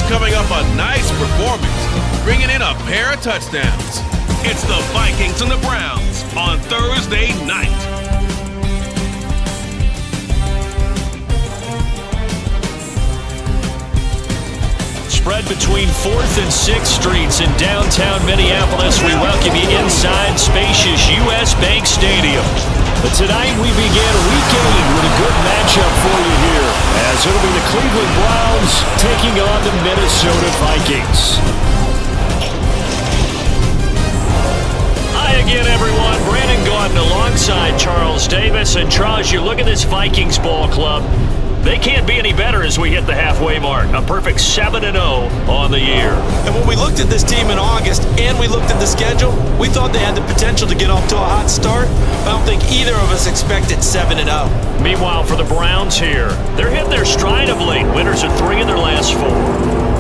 coming up a nice performance, bringing in a pair of touchdowns. It's the Vikings and the Browns on Thursday night. Spread between 4th and 6th Streets in downtown Minneapolis, we welcome you inside spacious U.S. Bank Stadium. But tonight we begin Week 8 with a good matchup for you here, as it'll be the Cleveland Browns taking on the Minnesota Vikings. Hi again, everyone. Brandon Gordon alongside Charles Davis. And Charles, you look at this Vikings ball club. They can't be any better as we hit the halfway mark. A perfect 7-0 on the year. And when we looked at this team in August and we looked at the schedule, we thought they had the potential to get off to a hot start. I don't think either of us expected 7-0. Meanwhile, for the Browns here, they're hitting their stride of late. Winners of 3 of their last 4.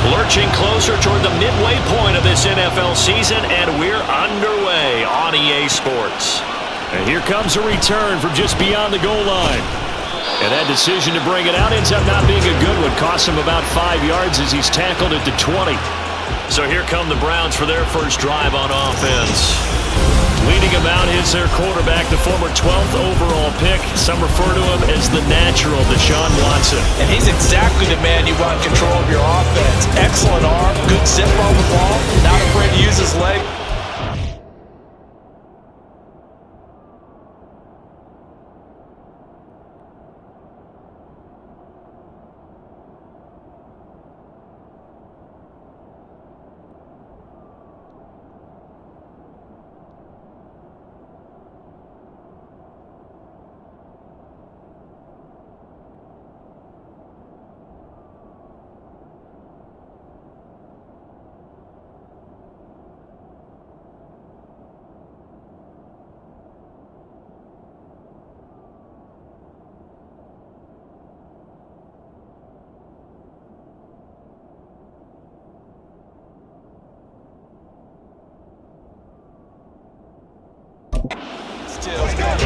Lurching closer toward the midway point of this NFL season, and we're underway on EA Sports. And here comes a return from just beyond the goal line. And that decision to bring it out ends up not being a good one. Costs him about 5 yards as he's tackled at the 20. So here come the Browns for their first drive on offense. Leading him out is their quarterback, the former 12th overall pick. Some refer to him as the natural, Deshaun Watson. And he's exactly the man you want control of your offense. Excellent arm, good zip on the ball, not afraid to use his leg.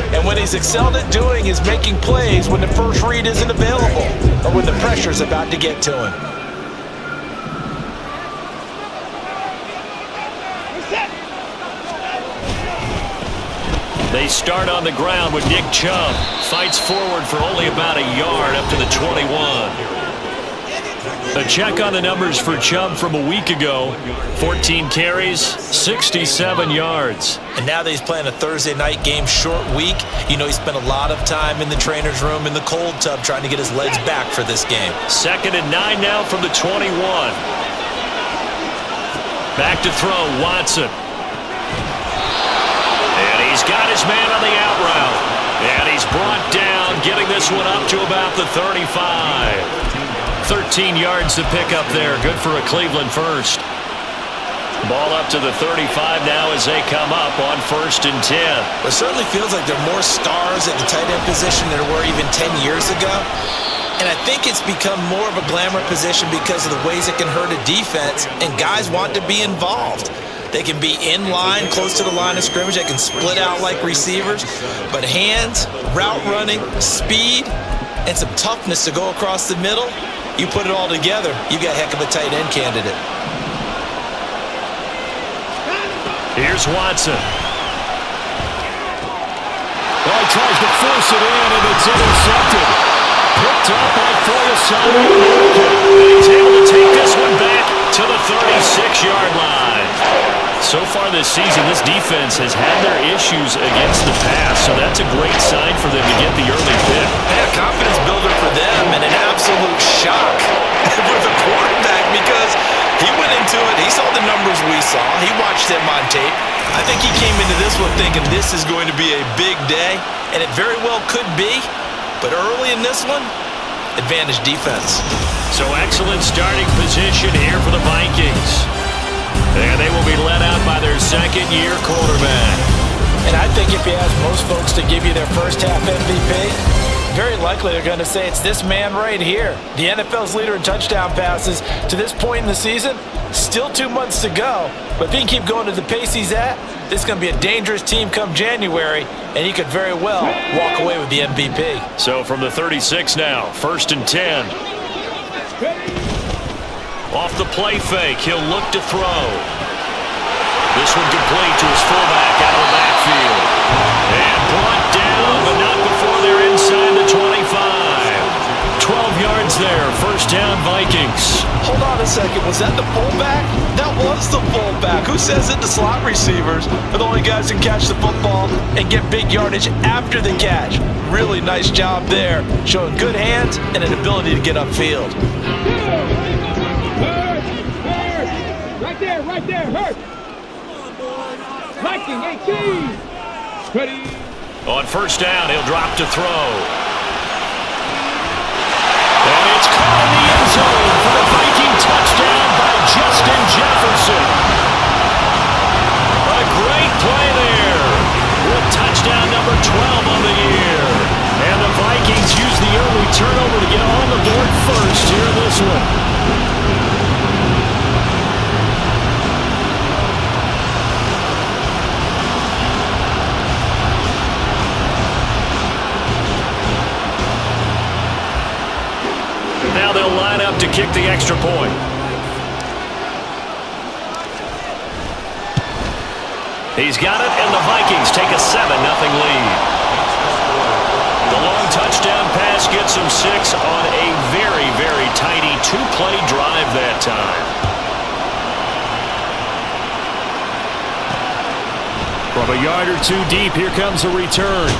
And what he's excelled at doing is making plays when the first read isn't available or when the pressure's about to get to him. They start on the ground with Nick Chubb. Fights forward for only about a yard up to the 21. A check on the numbers for Chubb from a week ago. 14 carries, 67 yards. And now that he's playing a Thursday night game, short week, you know he spent a lot of time in the trainer's room in the cold tub trying to get his legs back for this game. 2nd and 9 now from the 21. Back to throw, Watson. And he's got his man on the out route. And he's brought down, getting this one up to about the 35. 13 yards to pick up there. Good for a Cleveland first. Ball up to the 35 now as they come up on 1st and 10. It certainly feels like there are more stars at the tight end position than there were even 10 years ago. And I think it's become more of a glamour position because of the ways it can hurt a defense, and guys want to be involved. They can be in line, close to the line of scrimmage. They can split out like receivers. But hands, route running, speed, and some toughness to go across the middle, you put it all together, you got a heck of a tight end candidate. Here's Watson. Well, he tries to force it in, and it's intercepted. Picked up by Foyesade. He's able to take this one back to the 36-yard line. So far this season, this defense has had their issues against the pass, so that's a great sign for them to get the early pick. And a confidence builder for them, and an absolute shock for the quarterback because he went into it, he saw the numbers we saw, he watched them on tape. I think he came into this one thinking this is going to be a big day, and it very well could be, but early in this one, advantage defense. So excellent starting position here for the Vikings. And they will be led out by their second-year quarterback. And I think if you ask most folks to give you their first half MVP, very likely they're going to say it's this man right here. The NFL's leader in touchdown passes to this point in the season. Still 2 months to go, but if he can keep going at the pace he's at, this is going to be a dangerous team come January, and he could very well walk away with the MVP. So from the 36 now, 1st and 10. Off the play fake, he'll look to throw. This one complete to his fullback out of the backfield. And brought down, but not before they're inside the 25. 12 yards there, 1st down Vikings. Hold on a second, was that the fullback? That was the fullback. Who says it? The slot receivers are the only guys who can catch the football and get big yardage after the catch. Really nice job there, showing good hands and an ability to get upfield. Right there, hurt. Viking 18. Ready. On 1st down, he'll drop to throw. And it's caught in the end zone for the Viking touchdown by Justin Jefferson. A great play there with touchdown number 12 on the year. And the Vikings use the early turnover to get on the board first here in this one. Now they'll line up to kick the extra point. He's got it, and the Vikings take a 7-0 lead. The long touchdown pass gets him 6 on a very, very tidy 2-play drive that time. From a yard or two deep, here comes a return.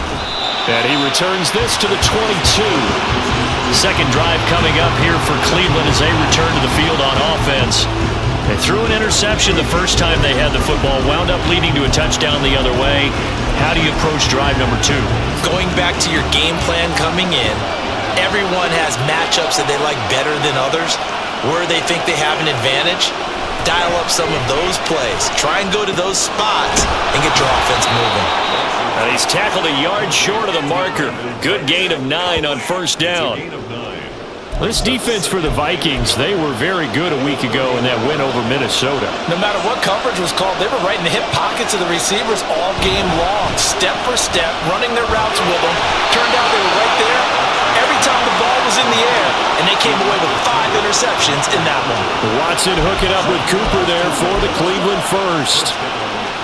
And he returns this to the 22. Second drive coming up here for Cleveland as they return to the field on offense. They threw an interception the first time they had the football, wound up leading to a touchdown the other way. How do you approach drive number 2? Going back to your game plan coming in, everyone has matchups that they like better than others, where they think they have an advantage. Dial up some of those plays. Try and go to those spots and get your offense moving. And he's tackled a yard short of the marker. Good gain of 9 on 1st down. This defense for the Vikings, they were very good a week ago in that win over Minnesota. No matter what coverage was called, they were right in the hip pockets of the receivers all game long, step for step, running their routes with them. Turned out they were right there every time the ball was in the air, and they came away with 5 interceptions in that one. Watson hooking up with Cooper there for the Cleveland first.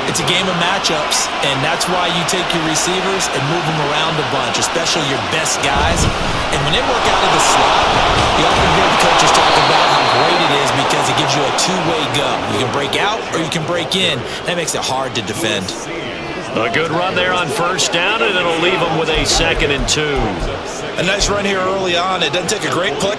It's a game of matchups, and that's why you take your receivers and move them around a bunch, especially your best guys. And when they work out of the slot, you often hear the coaches talk about how great it is because it gives you a two-way go. You can break out or you can break in. That makes it hard to defend. A good run there on 1st down, and it'll leave them with a 2nd and 2. A nice run here early on. It doesn't take a great play.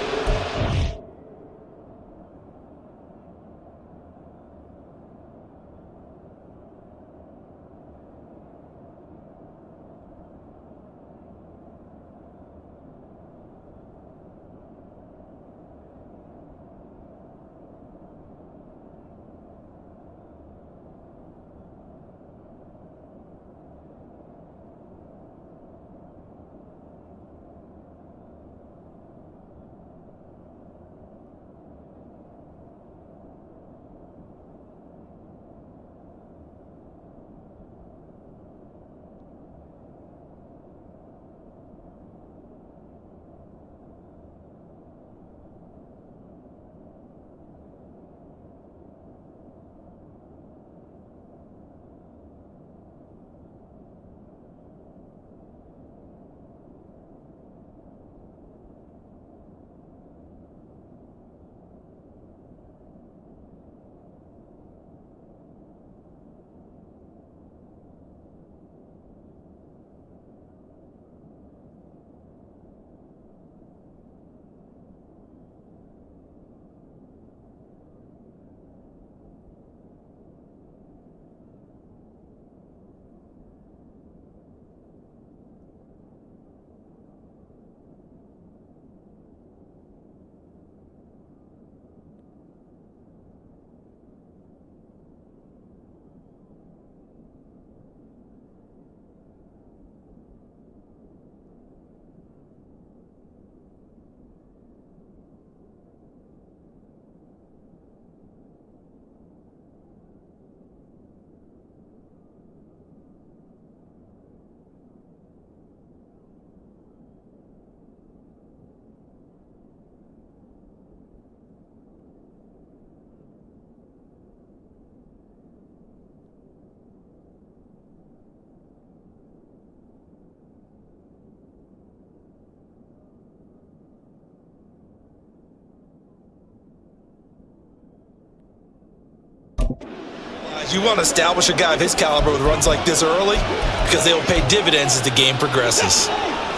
You want to establish a guy of his caliber with runs like this early because they will pay dividends as the game progresses.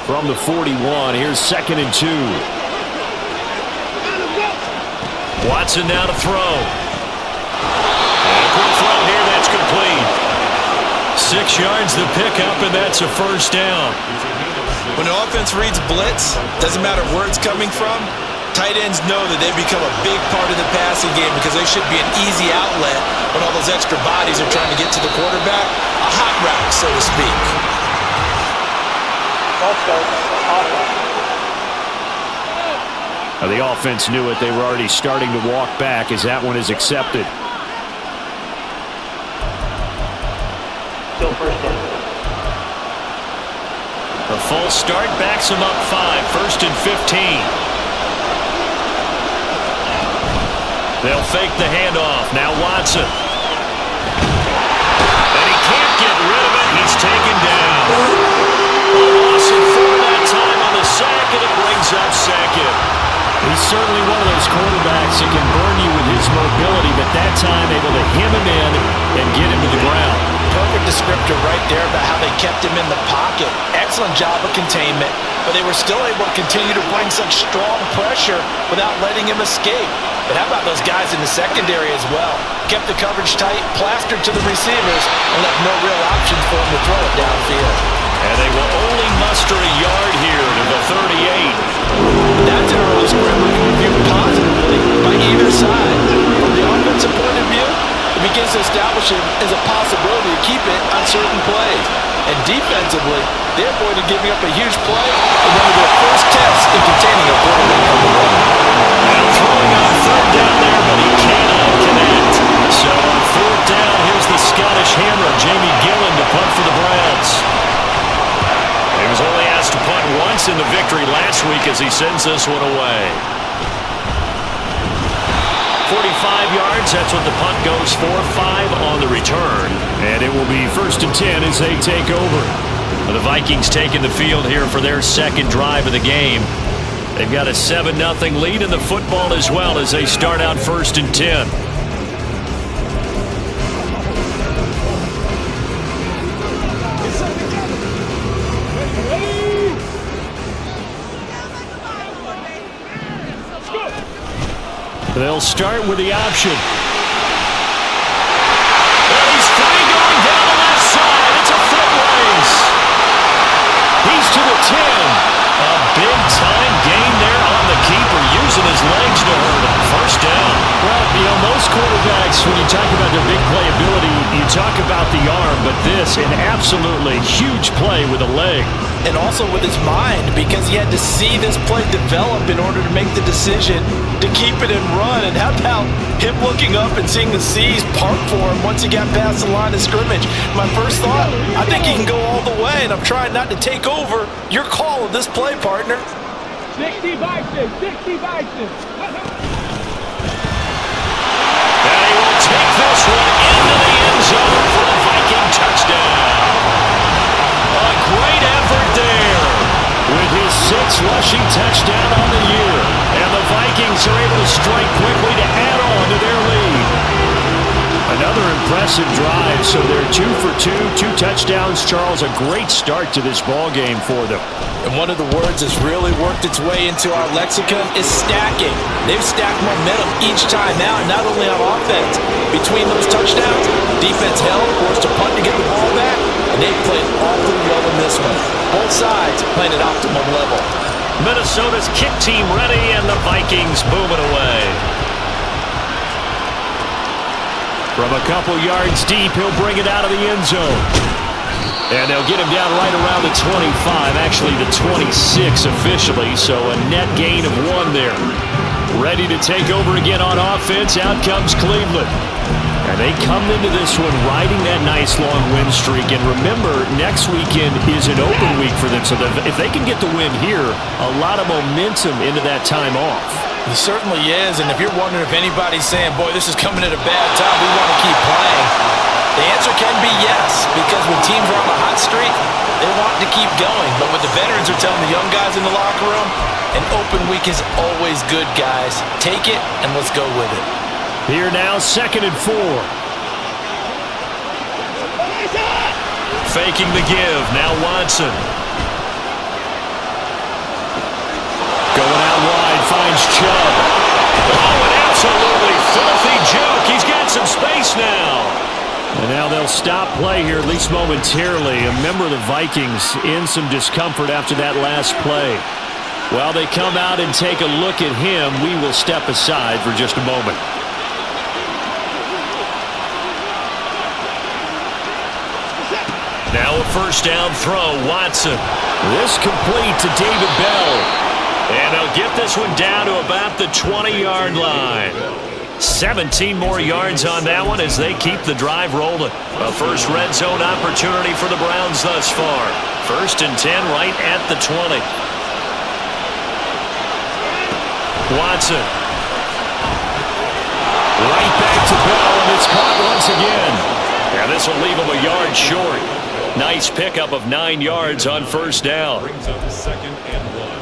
From the 41, here's 2nd and 2. Watson now to throw. And a quick throw here, that's complete. 6 yards to pick up, and that's a first down. When the offense reads blitz, doesn't matter where it's coming from, tight ends know that they become a big part of the passing game because they should be an easy outlet when all those extra bodies are trying to get to the quarterback. A hot route, so to speak. Now the offense knew it. They were already starting to walk back as that one is accepted. Still first down. A false start backs him up 5. 1st and 15. They'll fake the handoff. Now Watson. And he can't get rid of it. He's taken down. A loss of 4 that time on the sack, and it brings up 2nd. He's certainly one of those quarterbacks that can burn you with his mobility, but that time able to hem him in and get him to the ground. Perfect descriptor right there about how they kept him in the pocket. Excellent job of containment, but they were still able to continue to bring such strong pressure without letting him escape. But how about those guys in the secondary as well? Kept the coverage tight, plastered to the receivers, and left no real options for him to throw it downfield. And they will only muster a yard here to the 38. That's an early scrimmage we can view positively by either side. From the offensive point of view, it begins to establish it as a possibility to keep it on certain plays. And defensively, they're avoiding giving up a huge play in one of their first tests in containing a quarterback on the run. And throwing on 3rd down there, but he cannot connect. So on 4th down, here's the Scottish Hammer, Jamie Gillen, to punt for the Browns. He was only asked to punt once in the victory last week as he sends this one away. 45 yards, that's what the punt goes for. 5 on the return. And it will be 1st and 10 as they take over. The Vikings taking the field here for their 2nd drive of the game. They've got a 7-0 lead in the football as well as they start out 1st and 10. They'll start with the option. And he's free going down the left side. It's a foot race. He's to the 10. A big-time gain there on the keeper, using his legs to hurt him. 1st down. Well, most quarterbacks, when you talk about their big playability, you talk about the arm, but this, an absolutely huge play with a leg. And also with his mind, because he had to see this play develop in order to make the decision to keep it and run. And how about him looking up and seeing the C's park for him once he got past the line of scrimmage? My first thought, I think he can go all the way, and I'm trying not to take over your call of this play, partner. 60 Vikings, 60 Vikings. And he will take this one into the end zone for a Viking touchdown. A great effort there with his 6th rushing touchdown on the year. And the Vikings are able to strike quickly to add on to their lead. Another impressive drive, so they're 2 for 2, 2 touchdowns. Charles, a great start to this ball game for them. And one of the words that's really worked its way into our lexicon is stacking. They've stacked momentum each time out, not only on offense. Between those touchdowns, defense held, forced to punt to get the ball back, and they played awfully well in this one. Both sides playing at optimum level. Minnesota's kick team ready, and the Vikings moving away. From a couple yards deep, he'll bring it out of the end zone. And they'll get him down right around the 25, actually the 26 officially, so a net gain of 1 there. Ready to take over again on offense, out comes Cleveland. And they come into this one riding that nice long win streak. And remember, next weekend is an open week for them, so that if they can get the win here, a lot of momentum into that time off. He certainly is, and if you're wondering if anybody's saying, boy, this is coming at a bad time, we want to keep playing, the answer can be yes, because when teams are on a hot streak, they want to keep going. But what the veterans are telling the young guys in the locker room, an open week is always good, guys. Take it, and let's go with it. Here now, 2nd and 4. Faking the give. Now Watson. Going out wide. Finds Chubb. Oh, an absolutely filthy joke. He's got some space now. And now they'll stop play here, at least momentarily. A member of the Vikings in some discomfort after that last play. While they come out and take a look at him, we will step aside for just a moment. Now a first down throw, Watson. This complete to David Bell. And they'll get this one down to about the 20-yard line. 17 more yards on that one as they keep the drive rolling. A first red zone opportunity for the Browns thus far. 1st and 10 right at the 20. Watson. Right back to Bell, and it's caught once again. And this will leave him a yard short. Nice pickup of 9 yards on first down. Brings up 2nd and 1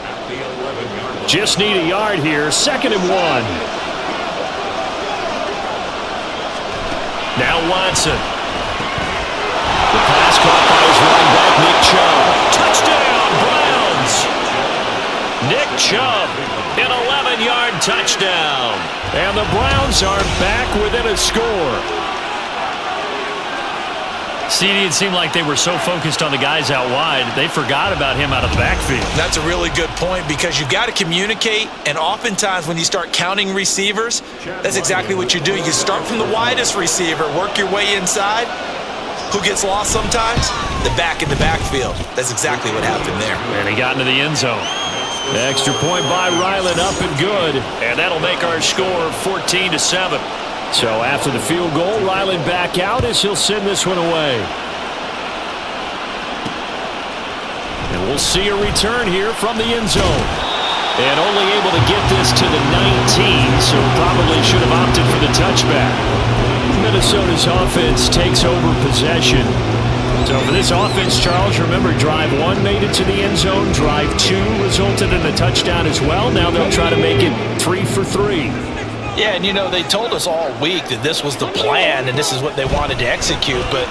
at the 11-yard line. Just need a yard here. 2nd and 1. Now Watson. The pass caught by his running back, Nick Chubb. Touchdown, Browns! Nick Chubb, an 11-yard touchdown. And the Browns are back within a score. CD, it seemed like they were so focused on the guys out wide, they forgot about him out of the backfield. That's a really good point because you've got to communicate, and oftentimes when you start counting receivers, that's exactly what you do. You start from the widest receiver, work your way inside. Who gets lost sometimes? The back in the backfield. That's exactly what happened there. And he got into the end zone. The extra point by Ryland up and good. And that'll make our score 14-7. So after the field goal, Ryland back out as he'll send this one away. And we'll see a return here from the end zone. And only able to get this to the 19, so probably should have opted for the touchback. Minnesota's offense takes over possession. So for this offense, Charles, remember, drive 1 made it to the end zone. Drive 2 resulted in a touchdown as well. Now they'll try to make it 3 for 3. Yeah, and you know, they told us all week that this was the plan and this is what they wanted to execute, but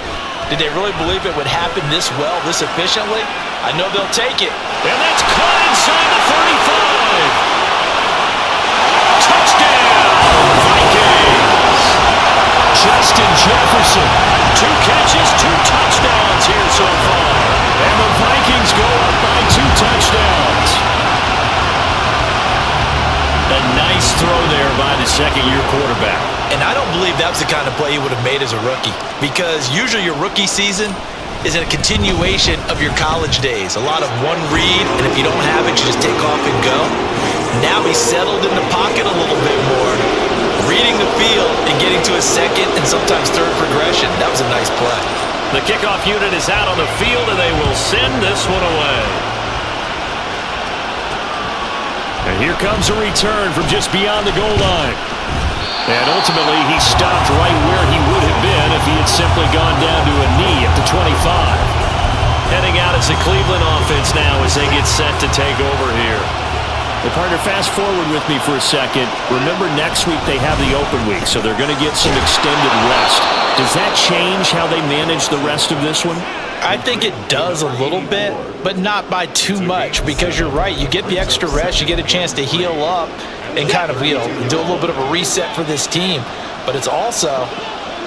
did they really believe it would happen this well, this efficiently? I know they'll take it. And that's caught inside the 35. Touchdown, Vikings! Justin Jefferson, 2 catches, 2 touchdowns here so far. And the Vikings go up by 2 touchdowns. A nice throw there by the second-year quarterback. And I don't believe that was the kind of play he would have made as a rookie, because usually your rookie season is a continuation of your college days. A lot of one read, and if you don't have it, you just take off and go. Now he's settled in the pocket a little bit more, reading the field and getting to his second and sometimes third progression. That was a nice play. The kickoff unit is out on the field, and they will send this one away. And here comes a return from just beyond the goal line. And ultimately, he stopped right where he would have been if he had simply gone down to a knee at the 25. Heading out as the Cleveland offense now as they get set to take over here. Well, partner, fast forward with me for a second. Remember, next week they have the open week, so they're going to get some extended rest. Does that change how they manage the rest of this one? I think it does a little bit, but not by too much, because you're right. You get the extra rest, you get a chance to heal up and kind of, do a little bit of a reset for this team. But it's also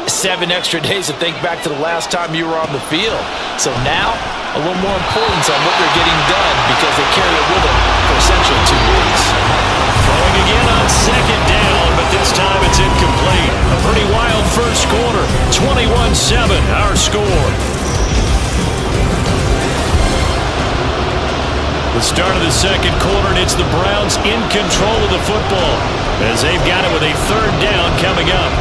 7 extra days to think back to the last time you were on the field. So now, a little more importance on what they're getting done, because they carry it with them for essentially 2 weeks. Throwing again on second down, but this time it's incomplete. A pretty wild first quarter. 21-7, our score. The start of the second quarter, and it's the Browns in control of the football as they've got it with a 3rd down coming up.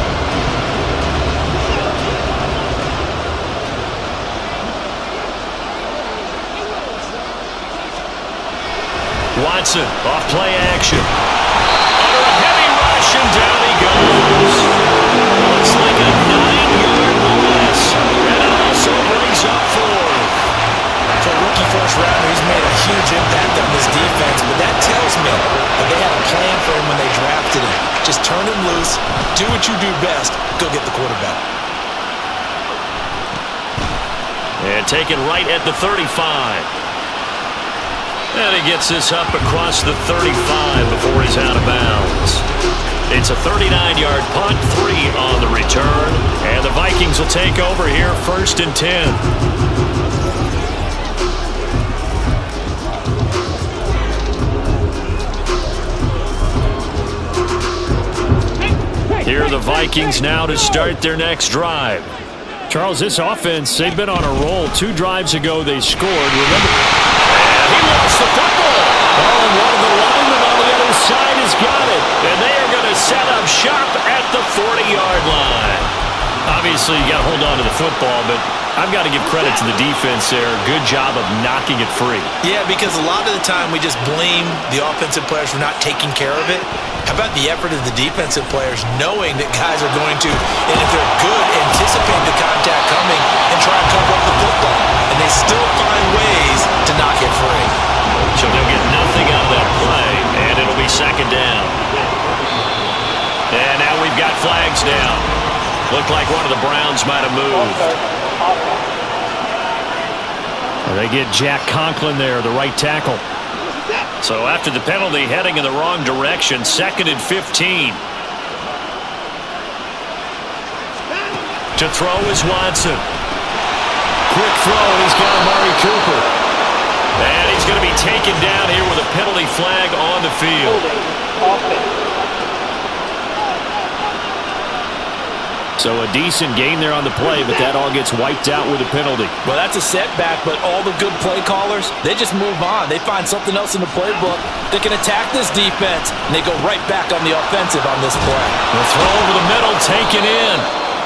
Watson, off play action. Under a heavy rush, and down he goes. Looks like a 9-yard loss, and it also brings up 4. For a rookie first rounder, he's made a huge impact on this defense, but that tells me that they had a plan for him when they drafted him. Just turn him loose, do what you do best, go get the quarterback. And taken right at the 35. And he gets this up across the 35 before he's out of bounds. It's a 39-yard punt, 3 on the return. And the Vikings will take over here, 1st and 10. Here are the Vikings now to start their next drive. Charles, this offense, they've been on a roll. 2 drives ago they scored. Remember, he lost the football. Oh, and one of the linemen on the other side has got it. And they are going to set up shop at the 40-yard line. Obviously, you got to hold on to the football, but I've got to give credit to the defense there. Good job of knocking it free. Yeah, because a lot of the time we just blame the offensive players for not taking care of it. How about the effort of the defensive players knowing that guys are going to, and if they're good, anticipate the contact coming and try and cover up the football. And they still find ways to knock it free. So they'll get nothing out of that play, and it'll be 2nd down. And now we've got flags down. Looked like one of the Browns might have moved. And they get Jack Conklin there, the right tackle. So after the penalty, heading in the wrong direction, 2nd and 15. To throw is Watson. Quick throw, and he's got Amari Cooper. And he's going to be taken down here with a penalty flag on the field. So a decent gain there on the play, but that all gets wiped out with a penalty. Well, that's a setback, but all the good play callers, they just move on. They find something else in the playbook that can attack this defense, and they go right back on the offensive on this play. The throw over the middle, taken in.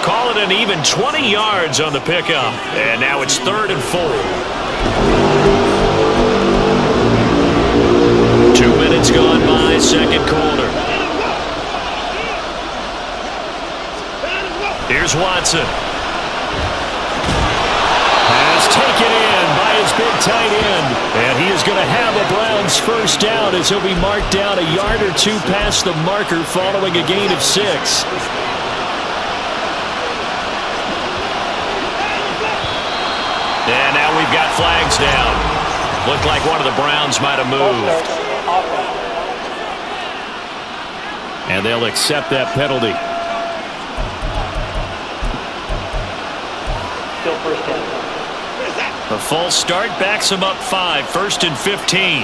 Call it an even 20 yards on the pickup. And now it's 3rd and 4. 2 minutes gone by, 2nd quarter. Here's Watson. Pass taken in by his big tight end. And he is going to have a Browns 1st down as he'll be marked down a yard or 2 past the marker following a gain of 6. And now we've got flags down. Looked like one of the Browns might have moved. And they'll accept that penalty. Still 1st down. A false start backs him up 5, 1st and 15.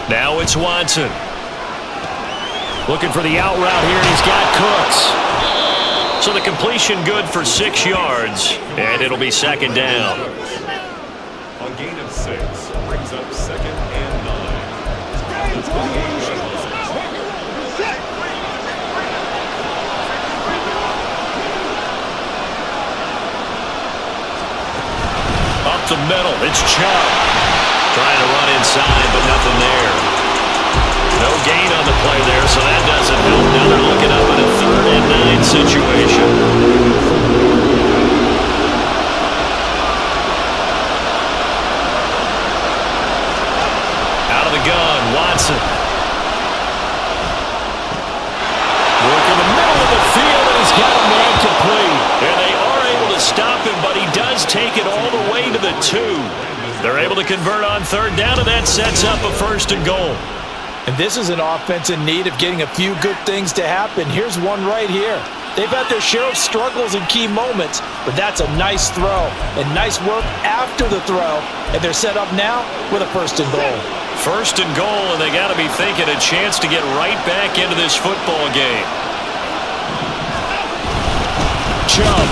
Now it's Watson. Looking for the out route here, and he's got Cooks. So the completion good for 6 yards, and it'll be 2nd down. A gain of 6 brings up 2nd and 9. Up the middle, it's Chubb. Trying to run inside, but nothing there. No gain on the play there, so that doesn't help. Now they're looking up at a 3rd and 9 situation. Out of the gun, Watson. Work in the middle of the field, and he's got a man complete. And they are able to stop him, but he does take it all the way to the 2. They're able to convert on 3rd down, and that sets up a 1st and goal. And this is an offense in need of getting a few good things to happen. Here's one right here. They've had their share of struggles in key moments, but that's a nice throw and nice work after the throw. And they're set up now with a 1st and goal. 1st and goal, and they got to be thinking a chance to get right back into this football game. Chubb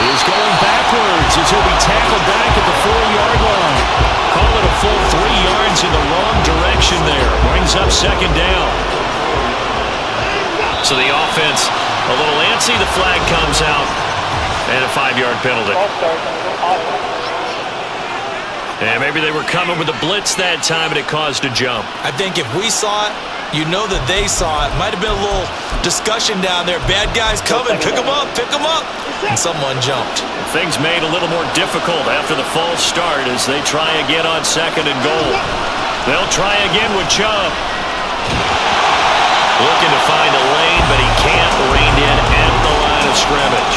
is going backwards as he'll be tackled back at the 4-yard line. Call it a full 3 yards in the wrong direction there. Brings up 2nd down. So the offense a little antsy. The flag comes out. And a 5-yard penalty. And maybe they were coming with a blitz that time and it caused a jump. I think if we saw it, you know that they saw it. Might have been a little discussion down there. Bad guys coming. Pick them up. Pick them up. And someone jumped. Things made a little more difficult after the false start as they try again on 2nd and goal. They'll try again with Chubb. Looking to find a lane, but he can't rein in at the line of scrimmage.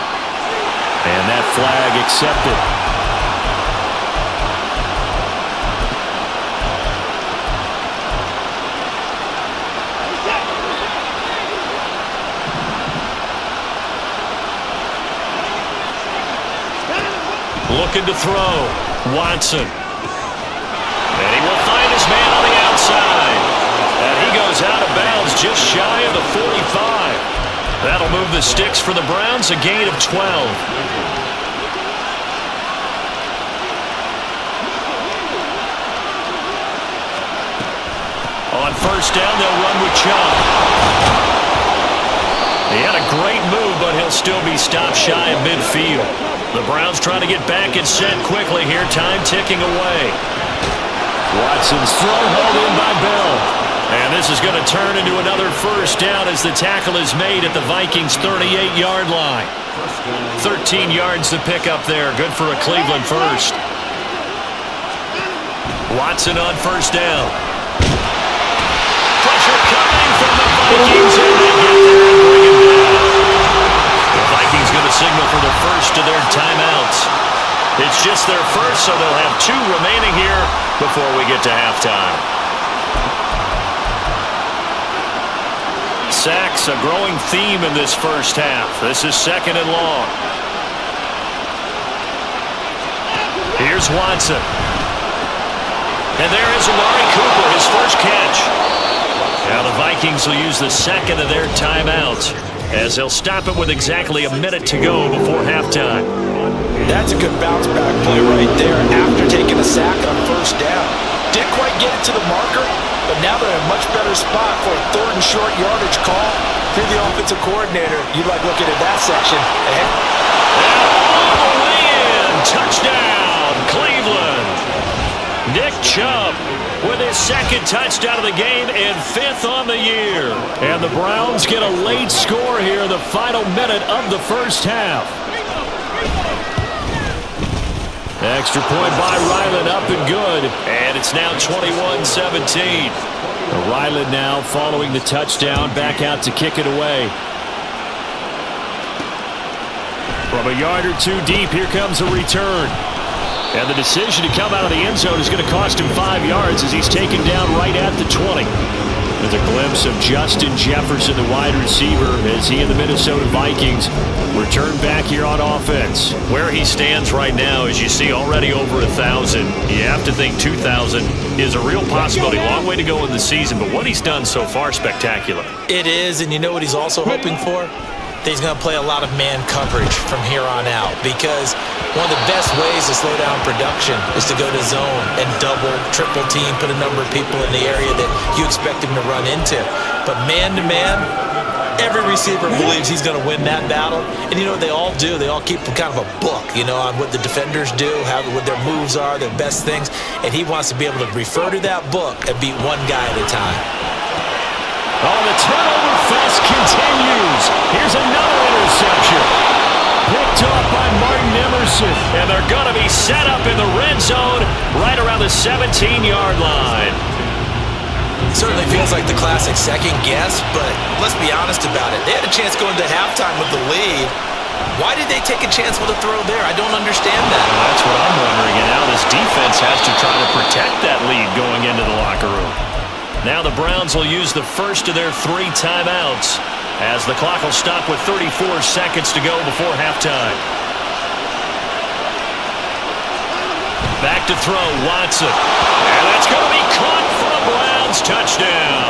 Flag accepted. Looking to throw. Watson. And he will find his man on the outside. And he goes out of bounds just shy of the 45. That'll move the sticks for the Browns, a gain of 12. On first down, they'll run with Chubb. He had a great move, but he'll still be stopped shy of midfield. The Browns trying to get back and set quickly here. Time ticking away. Watson's throw held in by Bell. And this is going to turn into another first down as the tackle is made at the Vikings' 38-yard line. 13 yards to pick up there. Good for a Cleveland first. Watson on first down. Pressure coming from the Vikings, and they get there and bring him down. The Vikings going to signal for the first of their timeouts. It's just their first, so they'll have 2 remaining here before we get to halftime. Sacks, a growing theme in this first half. This is 2nd and long. Here's Watson. And there is Amari Cooper, his first catch. Now the Vikings will use the 2nd of their timeouts as they'll stop it with exactly a minute to go before halftime. That's a good bounce back play right there after taking a sack on first down. Didn't quite get it to the marker, but now they're in a much better spot for a 3rd and short yardage call. If you're the offensive coordinator, you'd like looking at that section. And all the way in. Touchdown, Cleveland. Nick Chubb with his 2nd touchdown of the game and 5th on the year. And the Browns get a late score here in the final minute of the first half. Extra point by Ryland, up and good. And it's now 21-17. Ryland now following the touchdown, back out to kick it away. From a yard or 2 deep, here comes a return. And the decision to come out of the end zone is going to cost him 5 yards as he's taken down right at the 20. There's a glimpse of Justin Jefferson, the wide receiver, as he and the Minnesota Vikings return back here on offense. Where he stands right now, as you see, already over 1,000. You have to think 2,000 is a real possibility. Long way to go in the season, but what he's done so far, spectacular. it is, and you know what he's also hoping for? That he's going to play a lot of man coverage from here on out, because one of the best ways to slow down production is to go to zone and double, triple team, put a number of people in the area that you expect him to run into. But man-to-man, every receiver believes he's going to win that battle. And you know what they all do? They all keep kind of a book, you know, on what the defenders do, what their moves are, their best things. And he wants to be able to refer to that book and beat one guy at a time. Oh, the turnover fest continues. Here's another interception. Picked off by Martin Emerson. And they're going to be set up in the red zone right around the 17-yard line. It certainly feels like the classic second guess, but let's be honest about it. They had a chance going to halftime with the lead. Why did they take a chance with a throw there? I don't understand that. Well, that's what I'm wondering. And now this defense has to try to protect that lead going into the locker room. Now the Browns will use the first of their 3 timeouts as the clock will stop with 34 seconds to go before halftime. Back to throw, Watson. And that's going to be caught for the Browns. Touchdown.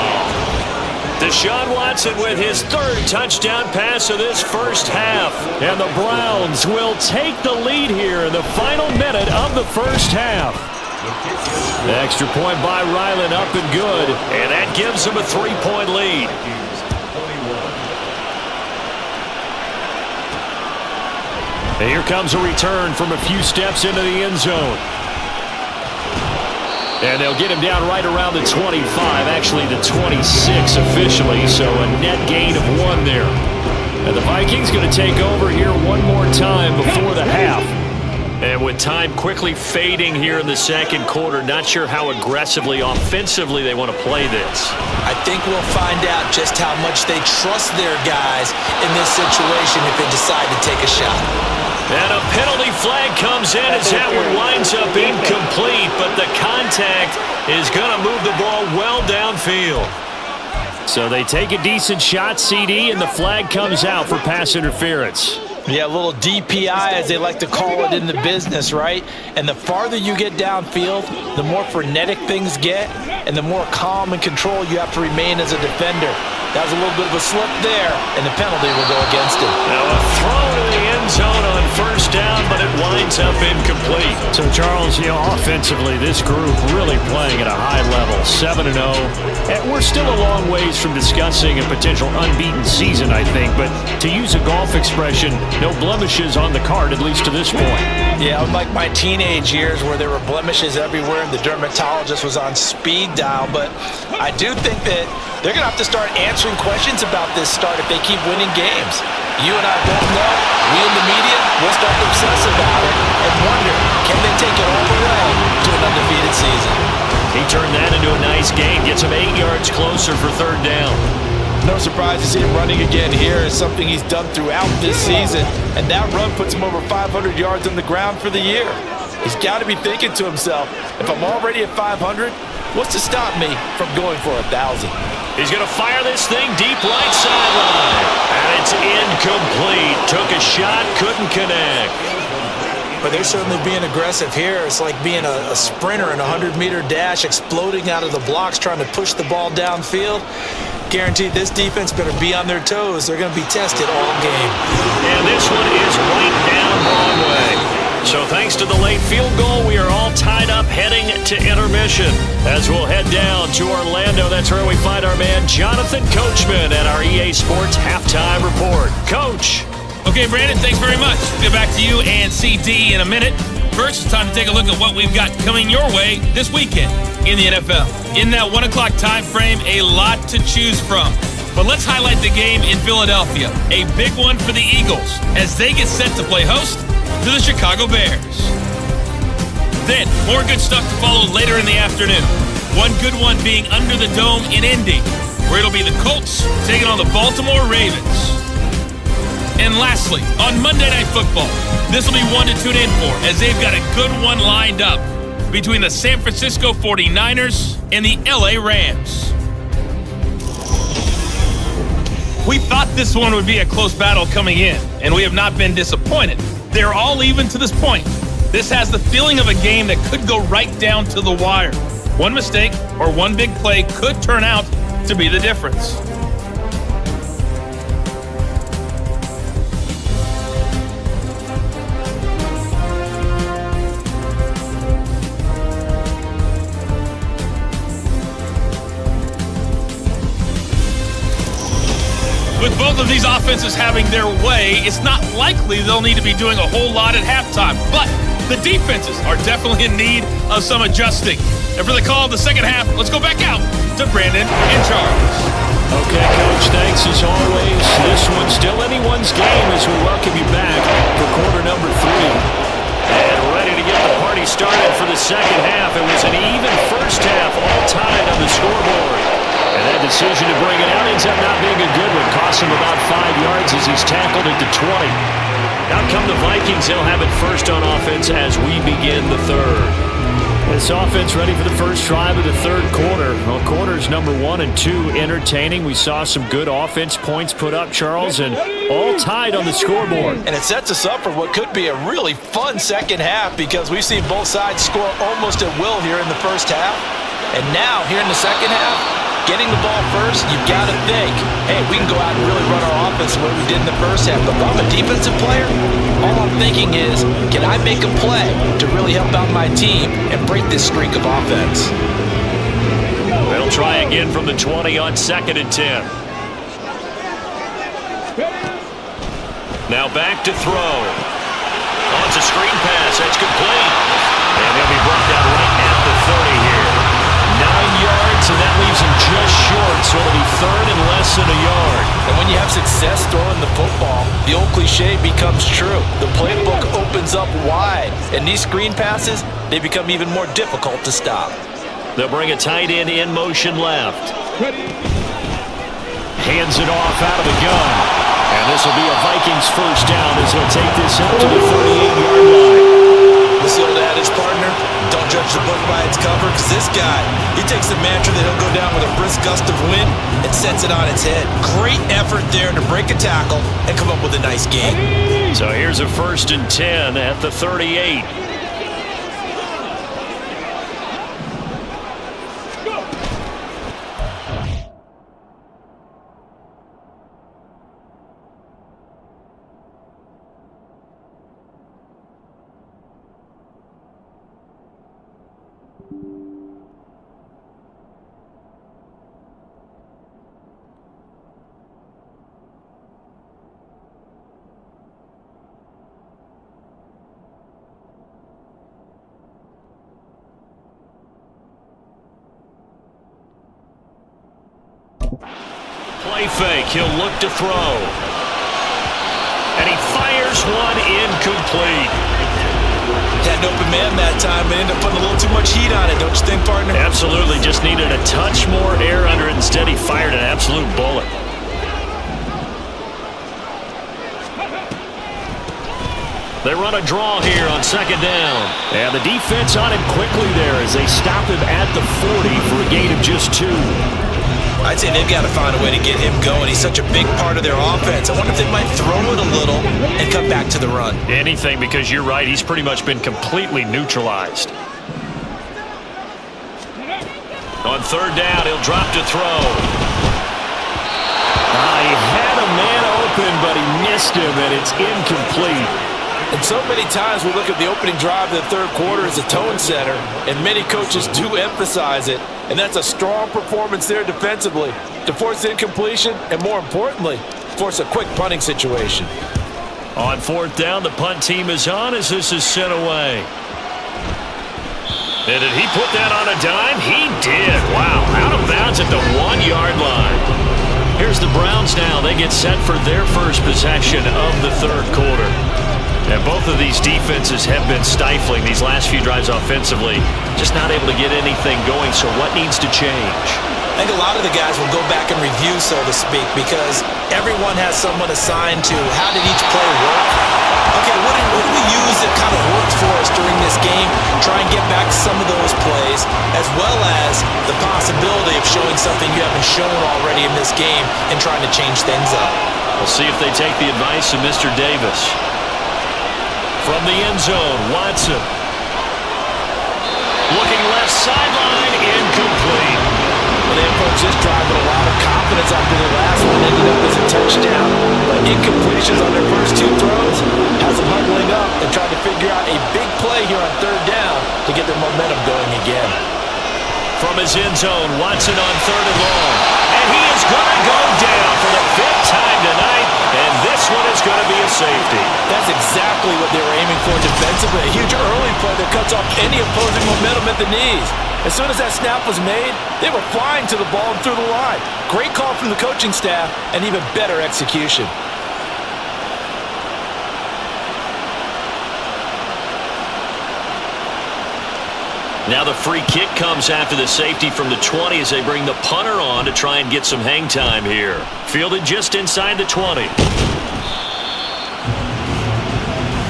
Deshaun Watson with his 3rd touchdown pass of this first half. And the Browns will take the lead here in the final minute of the first half. The extra point by Ryland, up and good. And that gives them a 3-point lead. And here comes a return from a few steps into the end zone. And they'll get him down right around the 25, actually the 26 officially, so a net gain of 1 there. And the Vikings going to take over here one more time before the half. And with time quickly fading here in the second quarter, not sure how aggressively, offensively they want to play this. I think we'll find out just how much they trust their guys in this situation if they decide to take a shot. And a penalty flag comes in as that one winds up incomplete, but the contact is going to move the ball well downfield. So they take a decent shot, CD, and the flag comes out for pass interference. Yeah, a little DPI, as they like to call it in the business, right? And the farther you get downfield, the more frenetic things get, and the more calm and control you have to remain as a defender. That was a little bit of a slip there, and the penalty will go against him. Now a throw to the end zone on first down, but it winds up incomplete. So, Charles, offensively, this group really playing at a high level, 7-0. And we're still a long ways from discussing a potential unbeaten season, I think. But to use a golf expression, no blemishes on the card, at least to this point. Yeah, unlike my teenage years where there were blemishes everywhere and the dermatologist was on speed dial. But I do think that they're going to have to start answering questions about this start if they keep winning games. You and I both know, we in the media, we'll start to obsess about it and wonder, can they take it all the way to an undefeated season? He turned that into a nice gain, gets him 8 yards closer for third down. No surprise to see him running again here. Is something he's done throughout this season, and that run puts him over 500 yards on the ground for the year. He's got to be thinking to himself, if I'm already at 500, what's to stop me from going for 1,000? He's going to fire this thing deep right sideline. And it's incomplete. Took a shot, couldn't connect. But they're certainly being aggressive here. It's like being a sprinter in a 100-meter dash, exploding out of the blocks, trying to push the ball downfield. Guaranteed this defense better be on their toes. They're going to be tested all game. And this one is right down Broadway. So thanks to the late field goal, we are all tied up heading to intermission. As we'll head down to Orlando, that's where we find our man Jonathan Coachman at our EA Sports Halftime Report. Coach. Okay, Brandon, thanks very much. We'll get back to you and CD in a minute. First, it's time to take a look at what we've got coming your way this weekend in the NFL. In that 1 o'clock time frame, a lot to choose from. But let's highlight the game in Philadelphia. A big one for the Eagles as they get set to play host to the Chicago Bears. Then, more good stuff to follow later in the afternoon. One good one being under the dome in Indy, where it'll be the Colts taking on the Baltimore Ravens. And lastly, on Monday Night Football, this will be one to tune in for, as they've got a good one lined up between the San Francisco 49ers and the LA Rams. We thought this one would be a close battle coming in, and we have not been disappointed. They're all even to this point. This has the feeling of a game that could go right down to the wire. One mistake or one big play could turn out to be the difference. With both of these offenses having their way, it's not likely they'll need to be doing a whole lot at halftime. But the defenses are definitely in need of some adjusting. And for the call of the second half, let's go back out to Brandon and Charles. Okay, Coach, thanks as always. This one's still anyone's game as we welcome you back for quarter number 3. And ready to get the party started for the second half. It was an even first half, all tied on the scoreboard. And that decision to bring it out ends up not being a good one. Cost him about 5 yards as he's tackled at the 20. Out come the Vikings. They'll have it first on offense as we begin the third. This offense ready for the first drive of the third quarter. Well, quarters number 1 and 2 entertaining. We saw some good offense points put up, Charles, and all tied on the scoreboard. And it sets us up for what could be a really fun second half because we've seen both sides score almost at will here in the first half. And now, here in the second half, getting the ball first, you've got to think, hey, we can go out and really run our offense the way we did in the first half. But if I'm a defensive player, all I'm thinking is, can I make a play to really help out my team and break this streak of offense? They'll try again from the 20 on 2nd and 10. Now back to throw. Oh, it's a screen pass. That's complete. And he'll be brought down right at the 30 here. 9 yards, and that leaves him just short, so it'll be third and less than a yard. And when you have success throwing the football, the old cliche becomes true. The playbook opens up wide, and these screen passes, they become even more difficult to stop. They'll bring a tight end in motion left. Hands it off out of the gun. And And this will be a Vikings first down as they'll take this up to the 48-yard line. This old adage, partner, don't judge the book by its cover, because this guy, he takes the mantra that he'll go down with a brisk gust of wind and sets it on its head. Great effort there to break a tackle and come up with a nice game. So here's a 1st and 10 at the 38. Play fake, he'll look to throw. And he fires one incomplete. Had an open man that time, but ended up putting a little too much heat on it, don't you think, partner? Absolutely, just needed a touch more air under it. Instead, he fired an absolute bullet. They run a draw here on 2nd down. And the defense on him quickly there as they stop him at the 40 for a gain of just 2. I'd say they've got to find a way to get him going. He's such a big part of their offense. I wonder if they might throw it a little and come back to the run. Anything, because you're right, he's pretty much been completely neutralized. On 3rd down, he'll drop to throw. He had a man open, but he missed him, and it's incomplete. And so many times we look at the opening drive of the 3rd quarter as a tone setter, and many coaches do emphasize it, and that's a strong performance there defensively to force incompletion and, more importantly, force a quick punting situation. On 4th down, the punt team is on as this is sent away. And did he put that on a dime? He did. Wow, out of bounds at the 1-yard line. Here's the Browns now. They get set for their first possession of the 3rd quarter. And both of these defenses have been stifling these last few drives offensively. Just not able to get anything going, so what needs to change? I think a lot of the guys will go back and review, so to speak, because everyone has someone assigned to how did each play work. Okay, what did we use that kind of worked for us during this game? Try and get back some of those plays, as well as the possibility of showing something you haven't shown already in this game and trying to change things up. We'll see if they take the advice of Mr. Davis. From the end zone, Watson. Looking left sideline, incomplete. Well, they approached this drive with a lot of confidence after their last one ended up as a touchdown. But incompletions on their first 2 throws has them huddling up and trying to figure out a big play here on 3rd down to get their momentum going again. From his end zone, Watson on 3rd and long. And he is going to go down for the 5th time tonight. And this one is going to be a safety. That's exactly what they were aiming for defensively. A huge early play that cuts off any opposing momentum at the knees. As soon as that snap was made, they were flying to the ball and through the line. Great call from the coaching staff and even better execution. Now the free kick comes after the safety from the 20 as they bring the punter on to try and get some hang time here. Fielded just inside the 20.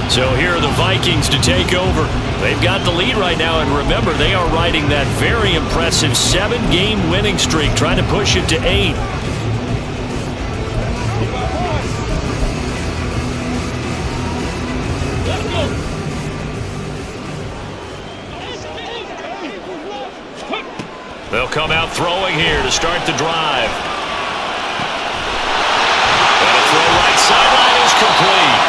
So here are the Vikings to take over. They've got the lead right now, and remember, they are riding that very impressive 7-game winning streak, trying to push it to 8. They'll come out throwing here to start the drive. And a throw right sideline is complete.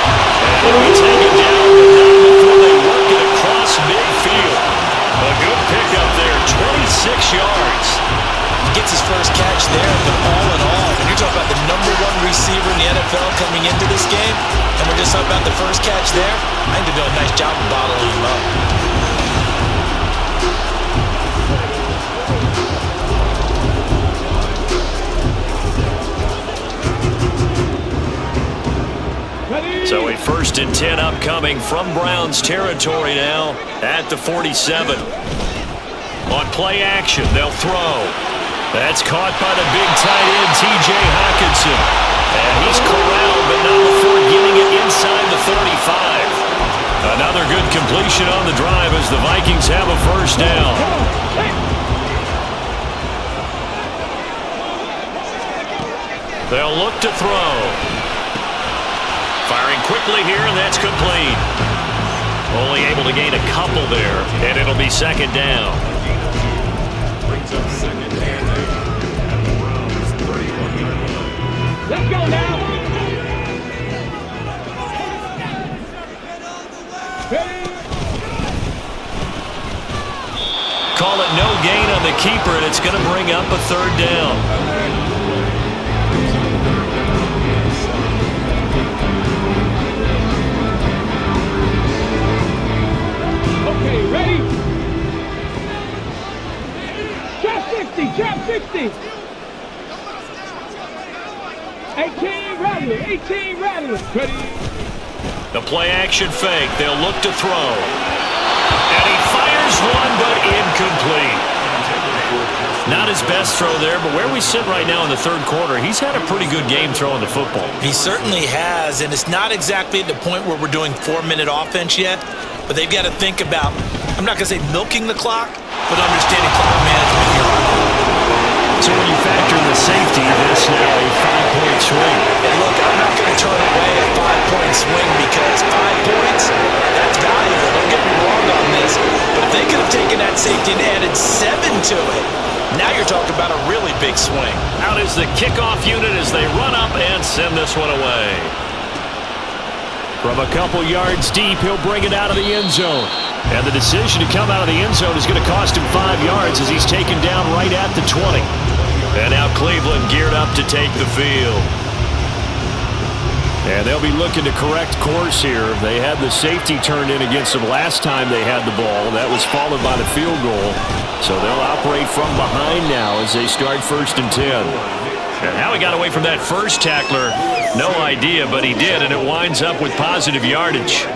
And it'll be taken down, but not before they work it across midfield. A good pickup there, 26 yards. He gets his first catch there, but all in all, when you're talking about the #1 receiver in the NFL coming into this game, and we're just talking about the first catch there, I think they're doing a nice job of bottling him up. So a 1st and 10 upcoming from Browns territory now at the 47. On play action, they'll throw. That's caught by the big tight end, T.J. Hawkinson. And he's corralled, but but not before getting it inside the 35. Another good completion on the drive as the Vikings have a first down. They'll look to throw. Firing quickly here, and that's complete. Only able to gain a couple there, and it'll be second down. Brings up second and 8 at the Browns' 31-yard line. Let's go now. Call it no gain on the keeper, and it's going to bring up a third down. Okay, ready? Trap 60, trap 60. 18 rattling, 18 rattling. Ready? The play action fake. They'll look to throw. And he fires one, but incomplete. Not his best throw there, but where we sit right now in the third quarter, he's had a pretty good game throwing the football. He certainly has, and it's not exactly at the point where we're doing 4-minute offense yet, but they've got to think about, I'm not going to say milking the clock, but understanding clock management here. So when you factor in the safety, this now a 5-point swing. And look, I'm not going to turn away a 5-point swing because 5 points, that's valuable. Don't get me wrong on this, but if they could have taken that safety and added 7 to it, now you're talking about a really big swing. Out is the kickoff unit as they run up and send this one away. From a couple yards deep, he'll bring it out of the end zone. And the decision to come out of the end zone is going to cost him 5 yards as he's taken down right at the 20. And now Cleveland geared up to take the field. And they'll be looking to correct course here. They had the safety turned in against them last time they had the ball. That was followed by the field goal. So they'll operate from behind now as they start 1st and 10. And how he got away from that first tackler, no idea, but he did, and it winds up with positive yardage.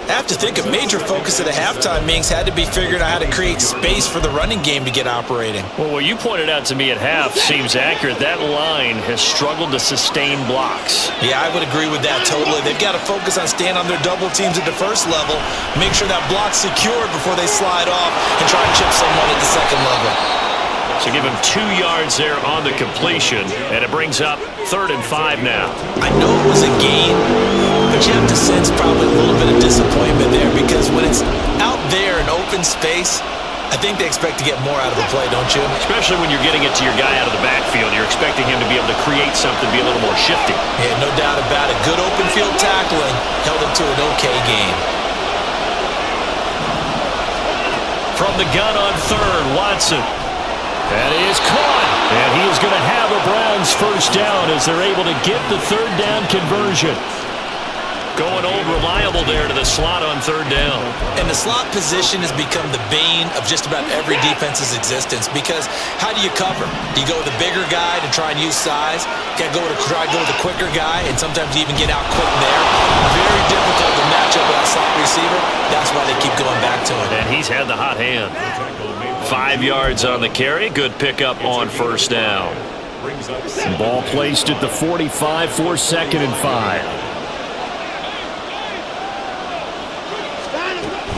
I have to think a major focus at the halftime meetings had to be figuring out how to create space for the running game to get operating. Well, what you pointed out to me at half seems accurate. That line has struggled to sustain blocks. Yeah, I would agree with that totally. They've got to focus on staying on their double teams at the first level, make sure that block's secured before they slide off and try and chip someone at the second level. So give him 2 yards there on the completion, and it brings up 3rd and 5 now. I know it was a gain, but you have to sense probably a little bit of disappointment there because when it's out there in open space, I think they expect to get more out of the play, don't you? Especially when you're getting it to your guy out of the backfield. You're expecting him to be able to create something, be a little more shifty. Yeah, no doubt about it. Good open field tackling held him to an okay game. From the gun on 3rd, Watson. That is caught, and he is going to have a Browns first down as they're able to get the 3rd down conversion. Going old reliable there to the slot on 3rd down. And the slot position has become the bane of just about every defense's existence because how do you cover? Do you go with a bigger guy to try and use size? You got to try to go with a quicker guy, and sometimes you even get out quick there. Very difficult to match up with that slot receiver. That's why they keep going back to him. And he's had the hot hand. 5 yards on the carry. Good pickup on 1st down. Ball placed at the 45 for 2nd and 5.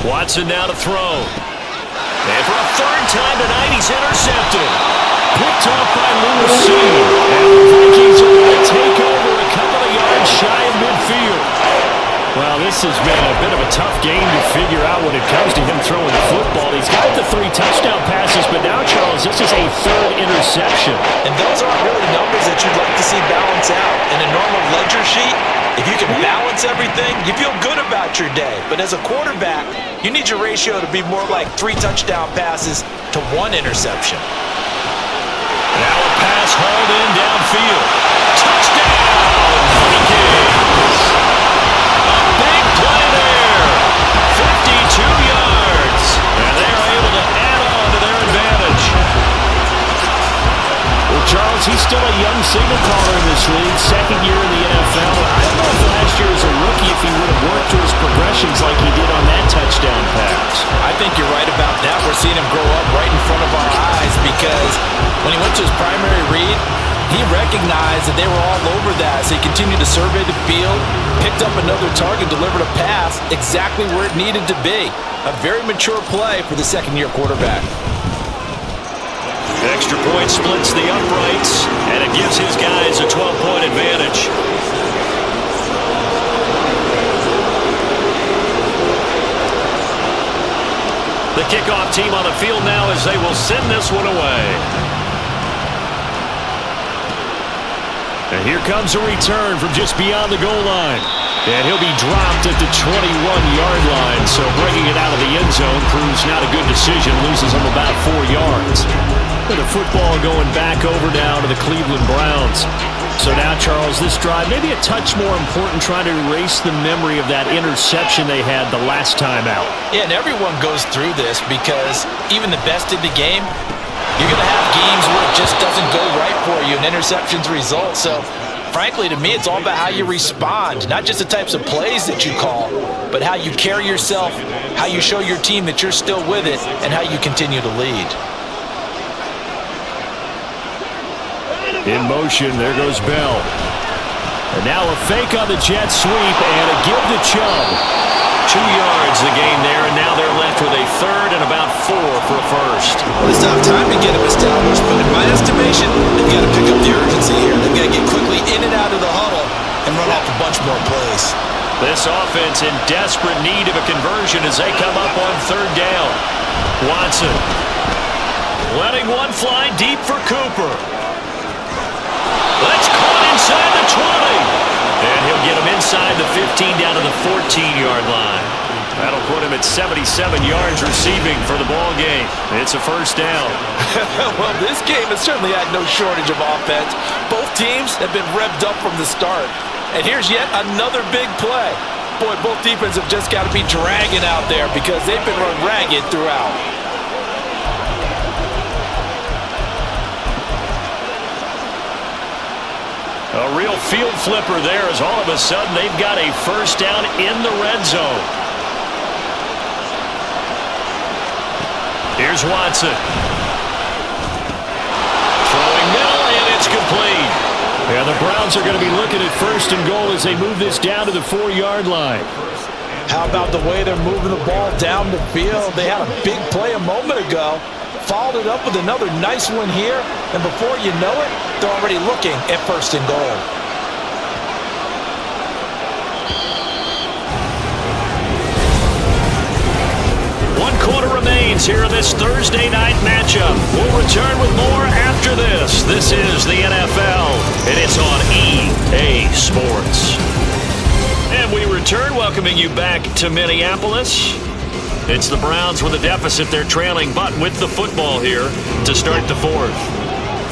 Watson now to throw. And for a 3rd time tonight, he's intercepted. Picked off by Lewis C. And the Vikings are going to take over a couple of yards shy of midfield. Well, this has been a bit of a tough game to figure out when it comes to him throwing the football. He's got the 3 touchdown passes, but now, Charles, this is a 3rd interception. And those aren't really numbers that you'd like to see balance out. In a normal ledger sheet, if you can balance everything, you feel good about your day. But as a quarterback, you need your ratio to be more like 3 touchdown passes to 1 interception. Now a pass hauled in downfield. Touchdown, Vikings! A big play there. 52 yards. And they're able to add on to their advantage. Well, Charles, he's still a young signal caller in this league, 2nd year in the NFL. I don't know if last year as a rookie if he would have worked through his progressions like he did on that touchdown pass. I think you're right about that. We're seeing him grow up right in front of our eyes because when he went to his primary read, He recognized that they were all over that as he continued to survey the field, picked up another target, delivered a pass exactly where it needed to be. A very mature play for the second-year quarterback. Extra point splits the uprights, and it gives his guys a 12-point advantage. The kickoff team on the field now as they will send this one away. And here comes a return from just beyond the goal line. And he'll be dropped at the 21-yard line. So bringing it out of the end zone proves not a good decision. Loses him about 4 yards. And the football going back over now to the Cleveland Browns. So now, Charles, this drive maybe a touch more important, trying to erase the memory of that interception they had the last time out. Yeah, and everyone goes through this because even the best in the game, you're going to have games where it just doesn't go right for you and interceptions result. So, frankly, to me, it's all about how you respond, not just the types of plays that you call, but how you carry yourself, how you show your team that you're still with it, and how you continue to lead. In motion, there goes Bell. And now a fake on the jet sweep and a give to Chubb. 2 yards the gain there, and now they're left with a third and about 4 for a first. Well, they still have time to get him established, but in my estimation, they've got to pick up the urgency here. They've got to get quickly in and out of the huddle and run off a bunch more plays. This offense in desperate need of a conversion as they come up on third down. Watson letting one fly deep for Cooper. That's caught inside the 20. And he'll get him inside the 15 down to the 14-yard line. That'll put him at 77 yards receiving for the ball game. It's a first down. Well, this game has certainly had no shortage of offense. Both teams have been revved up from the start. And here's yet another big play. Boy, both defenses have just got to be dragging out there because they've been run ragged throughout. A real field flipper there as all of a sudden they've got a first down in the red zone. Here's Watson. Throwing middle, and it's complete. Yeah, the Browns are going to be looking at first and goal as they move this down to the 4-yard line. How about the way they're moving the ball down the field? They had a big play a moment ago. Followed it up with another nice one here, and before you know it, they're already looking at first and goal. One quarter remains here in this Thursday night matchup. We'll return with more after this. This is the NFL, and it's on EA Sports. And we return, welcoming you back to Minneapolis. It's the Browns with a deficit. They're trailing, but with the football here to start the fourth.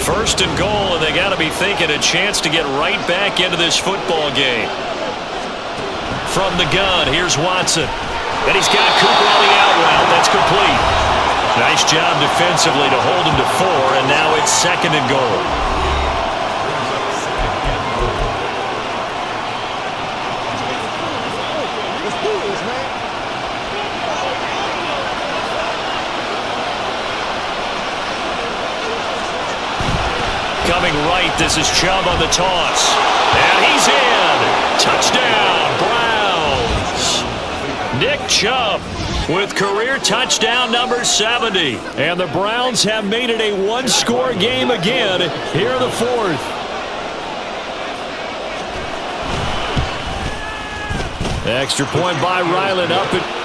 First and goal, and they got to be thinking a chance to get right back into this football game. From the gun, here's Watson. And he's got Cooper on the out route. That's complete. Nice job defensively to hold him to 4, and now it's second and goal. Coming right, this is Chubb on the toss. And he's in. Touchdown, Browns. Nick Chubb with career touchdown number 70. And the Browns have made it a one-score game again here in the fourth. Extra point by Ryland up at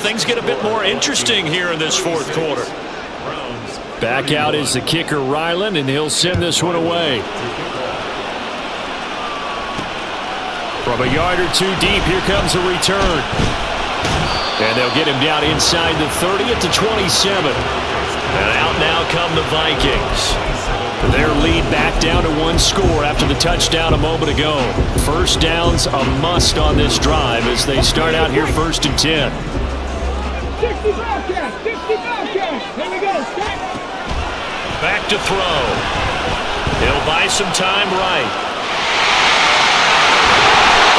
things get a bit more interesting here in this fourth quarter. Back out is the kicker, Ryland, and he'll send this one away. From a yard or two deep, here comes a return. And they'll get him down inside the 30 at the 27. And out now come the Vikings. Their lead back down to one score after the touchdown a moment ago. First down's a must on this drive as they start out here 1st and 10. 60 Bobcats, 60 Bobcats. Here we go. Stop. Back to throw. He'll buy some time right.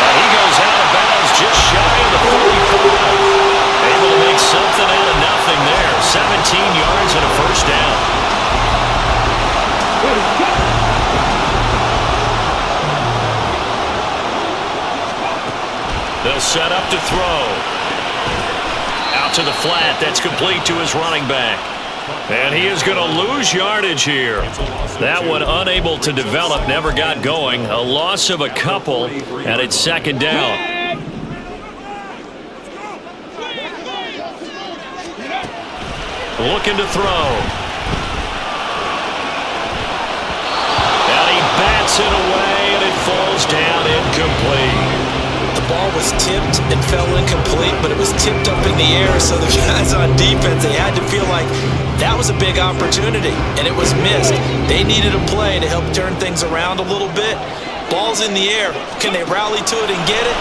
And he goes out of bounds just shy of the 45. Able to make something out of nothing there. 17 yards and a first down. They'll set up to throw. Out to the flat. That's complete to his running back. And he is going to lose yardage here. That one unable to develop, never got going. A loss of a couple, and it's 2nd down. Looking to throw. And he bats it away, and it falls down incomplete. The ball was tipped and fell incomplete, but it was tipped up in the air, so the guys on defense, they had to feel like that was a big opportunity, and it was missed. They needed a play to help turn things around a little bit. Ball's in the air. Can they rally to it and get it?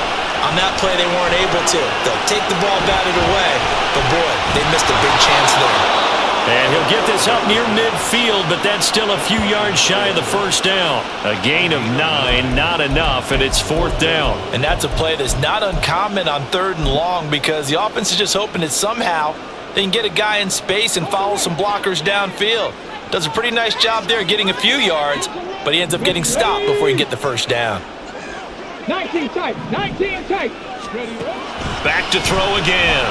On that play, they weren't able to. They'll take the ball, bat it away, but boy, they missed a big chance there. And he'll get this up near midfield, but that's still a few yards shy of the first down. A gain of 9, not enough, and it's 4th down. And that's a play that's not uncommon on 3rd and long because the offense is just hoping that somehow they can get a guy in space and follow some blockers downfield. Does a pretty nice job there getting a few yards, but he ends up getting stopped before he can get the first down. 19 tight, 19 tight. Back to throw again.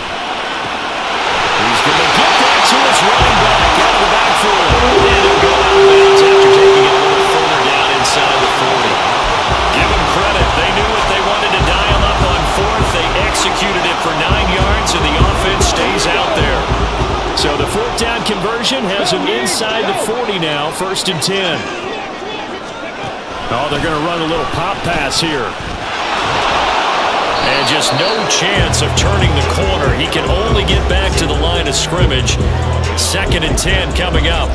He's going to get that to his running back out of the backfield. And he'll go out of bounds after taking it a little further down inside the 40. Give him credit. They knew what they wanted to dial up on 4th. They executed it for 9 yards, and the offense stays out there. So the 4th down conversion has him inside the 40 now, 1st and 10. Oh, they're going to run a little pop pass here. And just no chance of turning the corner. He can only get back to the line of scrimmage. 2nd and 10 coming up.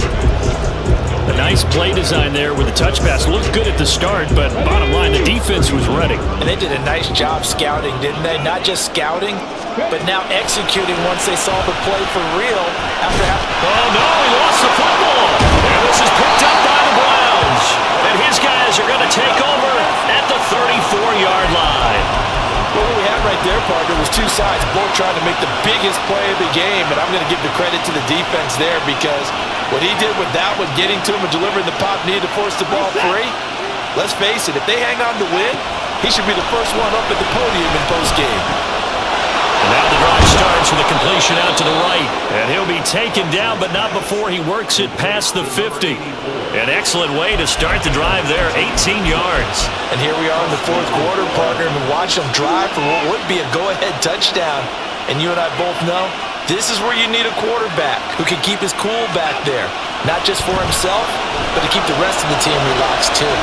A nice play design there with the touch pass. Looked good at the start, but bottom line, the defense was ready. And they did a nice job scouting, didn't they? Not just scouting, but now executing once they saw the play for real. Oh, no, he lost the football. And this is picked up by the Browns. And his guys are going to take over at the 34-yard line. Well, what we had right there, partner, was two sides, both trying to make the biggest play of the game, and I'm going to give the credit to the defense there because what he did with that one, getting to him and delivering the pop needed to force the ball free, let's face it, if they hang on to win, he should be the first one up at the podium in postgame. And now the drive starts with a completion out to the right. And he'll be taken down, but not before he works it past the 50. An excellent way to start the drive there, 18 yards. And here we are in the 4th quarter, partner, and watch them drive for what would be a go-ahead touchdown. And you and I both know this is where you need a quarterback who can keep his cool back there. Not just for himself, but to keep the rest of the team relaxed too.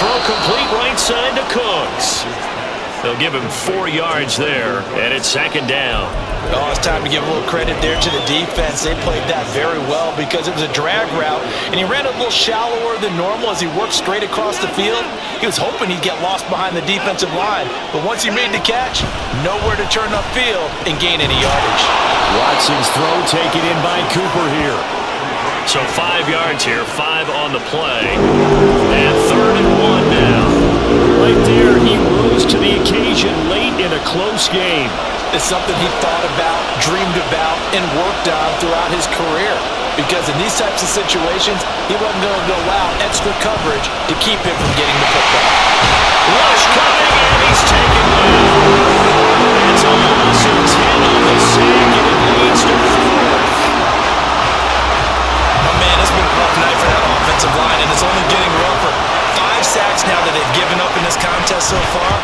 Throw complete right side to Cooks. They'll give him 4 yards there, and it's 2nd down. Oh, it's time to give a little credit there to the defense. They played that very well because it was a drag route, and he ran a little shallower than normal as he worked straight across the field. He was hoping he'd get lost behind the defensive line, but once he made the catch, nowhere to turn upfield and gain any yardage. Watson's throw taken in by Cooper here. So 5 yards here, 5 on the play, and 3rd and 1 now. Right there, he rose to the occasion late in a close game. It's something he thought about, dreamed about, and worked on throughout his career. Because in these types of situations, he wasn't going to allow extra coverage to keep him from getting the football. Rush coming, and he's taken down. It's a loss of 10 on the sack, and it leads to 4th. Oh, man, it's been a rough night for that offensive line, and it's only getting rougher. 5 sacks now that they've given up in this contest so far.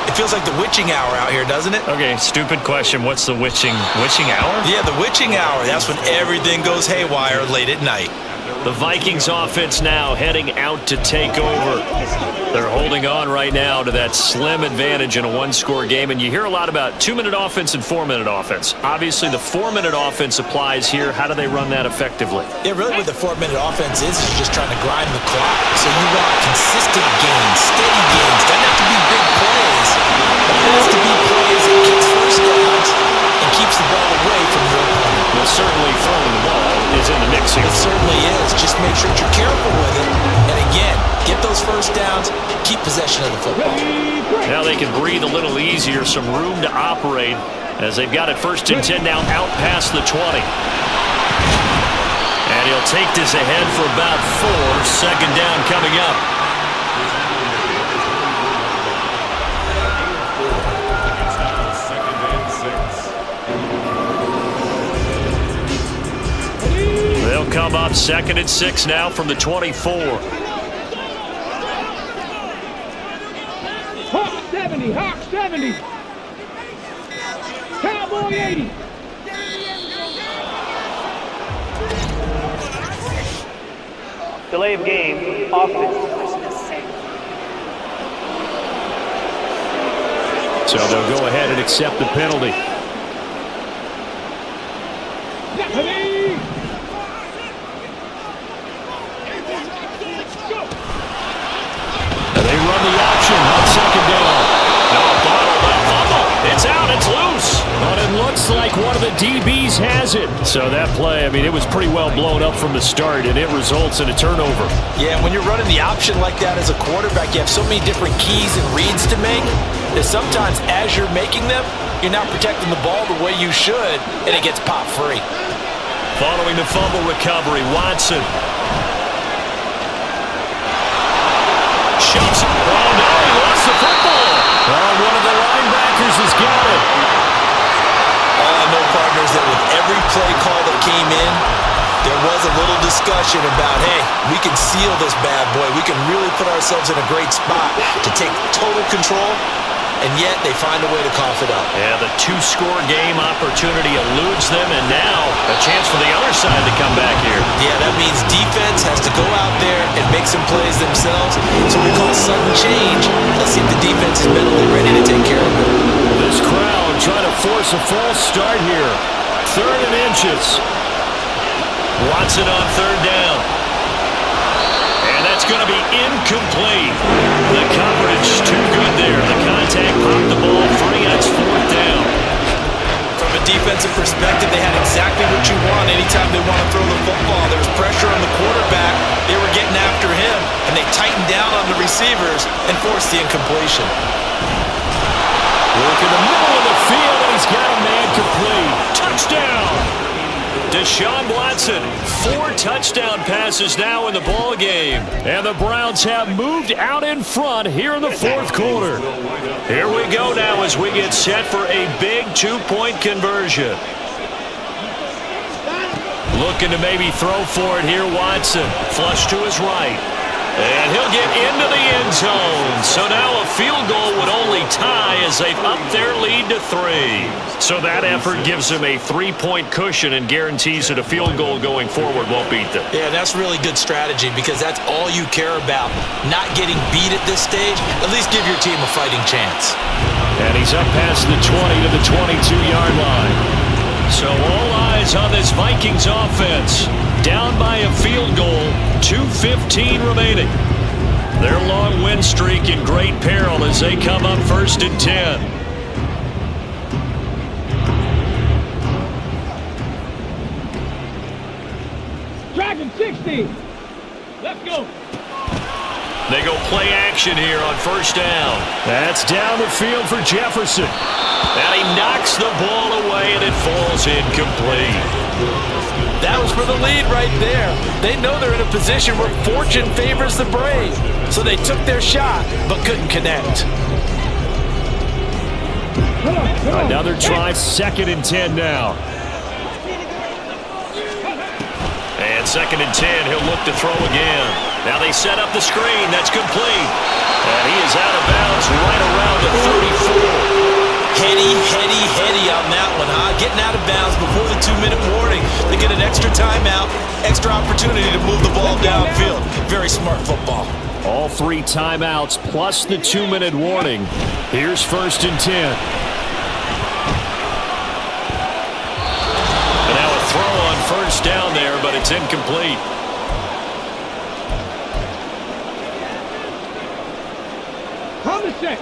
It feels like the witching hour out here, doesn't it? Okay, stupid question. What's the witching hour? Yeah, the witching hour. That's when everything goes haywire late at night. The Vikings offense now heading out to take over. They're holding on right now to that slim advantage in a one-score game, and you hear a lot about 2-minute offense and 4-minute offense. Obviously, the 4-minute offense applies here. How do they run that effectively? Yeah, really what the 4-minute offense is just trying to grind the clock. So you want consistent gains, steady gains. Doesn't have to be big plays. It has to be plays that gets first downs and keeps the ball away from your opponent. Well, certainly throwing the ball is in the mix here. It certainly is. Just make sure that you're careful with it. And again, get those first downs, keep possession of the football. Now they can breathe a little easier, some room to operate as they've got it 1st and 10 now out past the 20. And he'll take this ahead for about 4. 2nd down coming up. They'll come up 2nd and 6 now from the 24. Hawk 70, Hawk 70. Cowboy 80. Delay of game, offense. So they'll go ahead and accept the penalty. They run the option on 2nd down. It's out. It's loose. But it looks like one of the DBs has it. So that play, I mean, it was pretty well blown up from the start, and it results in a turnover. Yeah, when you're running the option like that as a quarterback, you have so many different keys and reads to make that sometimes as you're making them, you're not protecting the ball the way you should, and it gets popped free. Following the fumble recovery, Watson. Shoves it. Oh, no, he lost the football. Well, one of the linebackers has got it. All I know, partners, that with every play call that came in, there was a little discussion about, hey, we can seal this bad boy. We can really put ourselves in a great spot to take total control, and yet they find a way to cough it up. Yeah, the 2-score game opportunity eludes them, and now a chance for the other side to come back here. Yeah, that means defense has to go out there and make some plays themselves. So we call sudden change. Let's see if the defense is mentally ready to take care of it. This crowd trying to force a false start here. 3rd and inches. Watson on 3rd down. And that's going to be incomplete. The coverage too good there. The contact popped the ball free, and it's 4th down. From a defensive perspective, they had exactly what you want anytime they want to throw the football. There was pressure on the quarterback. They were getting after him, and they tightened down on the receivers and forced the incompletion. Work in the middle of the field, and he's got a man complete. Touchdown! Deshaun Watson, 4 touchdown passes now in the ball game. And the Browns have moved out in front here in the 4th quarter. Here we go now as we get set for a big 2-point conversion. Looking to maybe throw for it here, Watson. Flush to his right. And he'll get into the end zone. So now a field goal would only tie as they've upped their lead to 3. So that effort gives them a 3-point cushion and guarantees that a field goal going forward won't beat them. Yeah, that's really good strategy because that's all you care about. Not getting beat at this stage. At least give your team a fighting chance. And he's up past the 20 to the 22-yard line. So all eyes on this Vikings offense. Down by a field goal, 2:15 remaining. Their long win streak in great peril as they come up 1st and 10. Dragon 60. Let's go. They go play action here on 1st down. That's down the field for Jefferson. And he knocks the ball away, and it falls incomplete. That was for the lead right there. They know they're in a position where fortune favors the brave. So they took their shot, but couldn't connect. Another try, 2nd and 10 now. And And 2nd and 10, he'll look to throw again. Now they set up the screen. That's complete. And he is out of bounds right around the 34. Heady on that one, huh? Getting out of bounds before the 2-minute warning. They get an extra timeout, extra opportunity to move the ball downfield. Very smart football. All 3 timeouts plus the 2-minute warning. Here's 1st and 10. And now a throw on 1st down there, but it's incomplete.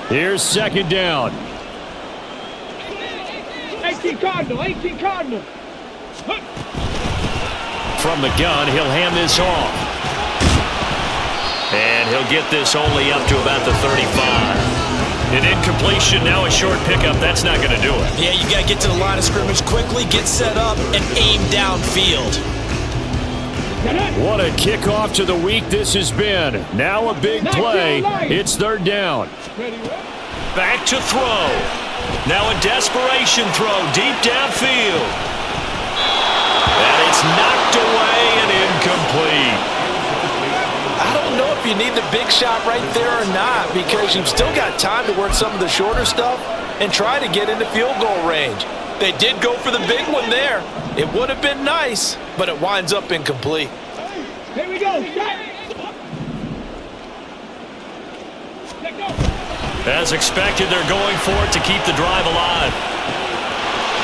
Here's 2nd down. 18 Cardinal. From the gun, he'll hand this off. And he'll get this only up to about the 35. An incompletion, now a short pickup. That's not going to do it. Yeah, you got to get to the line of scrimmage quickly, get set up, and aim downfield. What a kickoff to the week this has been. Now a big play. It's 3rd down. Back to throw. Now a desperation throw deep downfield. And it's knocked away and incomplete. I don't know if you need the big shot right there or not, because you've still got time to work some of the shorter stuff and try to get into field goal range. They did go for the big one there. It would have been nice, but it winds up incomplete. Here we go. As expected, they're going for it to keep the drive alive.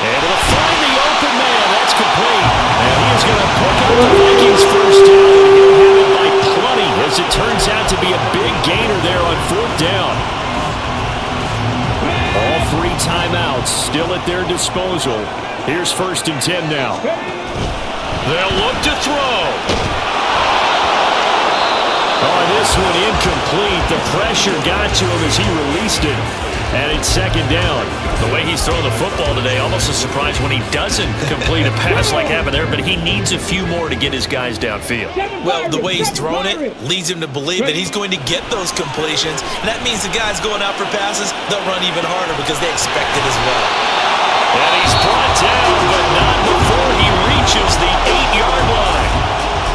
And it'll find the open man. That's complete. And he is going to pick up the Vikings 1st down. He'll have it by plenty, as it turns out to be a big gainer there on 4th down. All 3 timeouts still at their disposal. Here's 1st and 10 now. They'll look to throw. Oh, this one incomplete. The pressure got to him as he released it. And it's 2nd down. The way he's throwing the football today, almost a surprise when he doesn't complete a pass like happened there, but he needs a few more to get his guys downfield. Well, the way he's thrown it leads him to believe that he's going to get those completions. And that means the guys going out for passes, they'll run even harder because they expect it as well. And he's brought down, but not before he reaches the 8-yard line.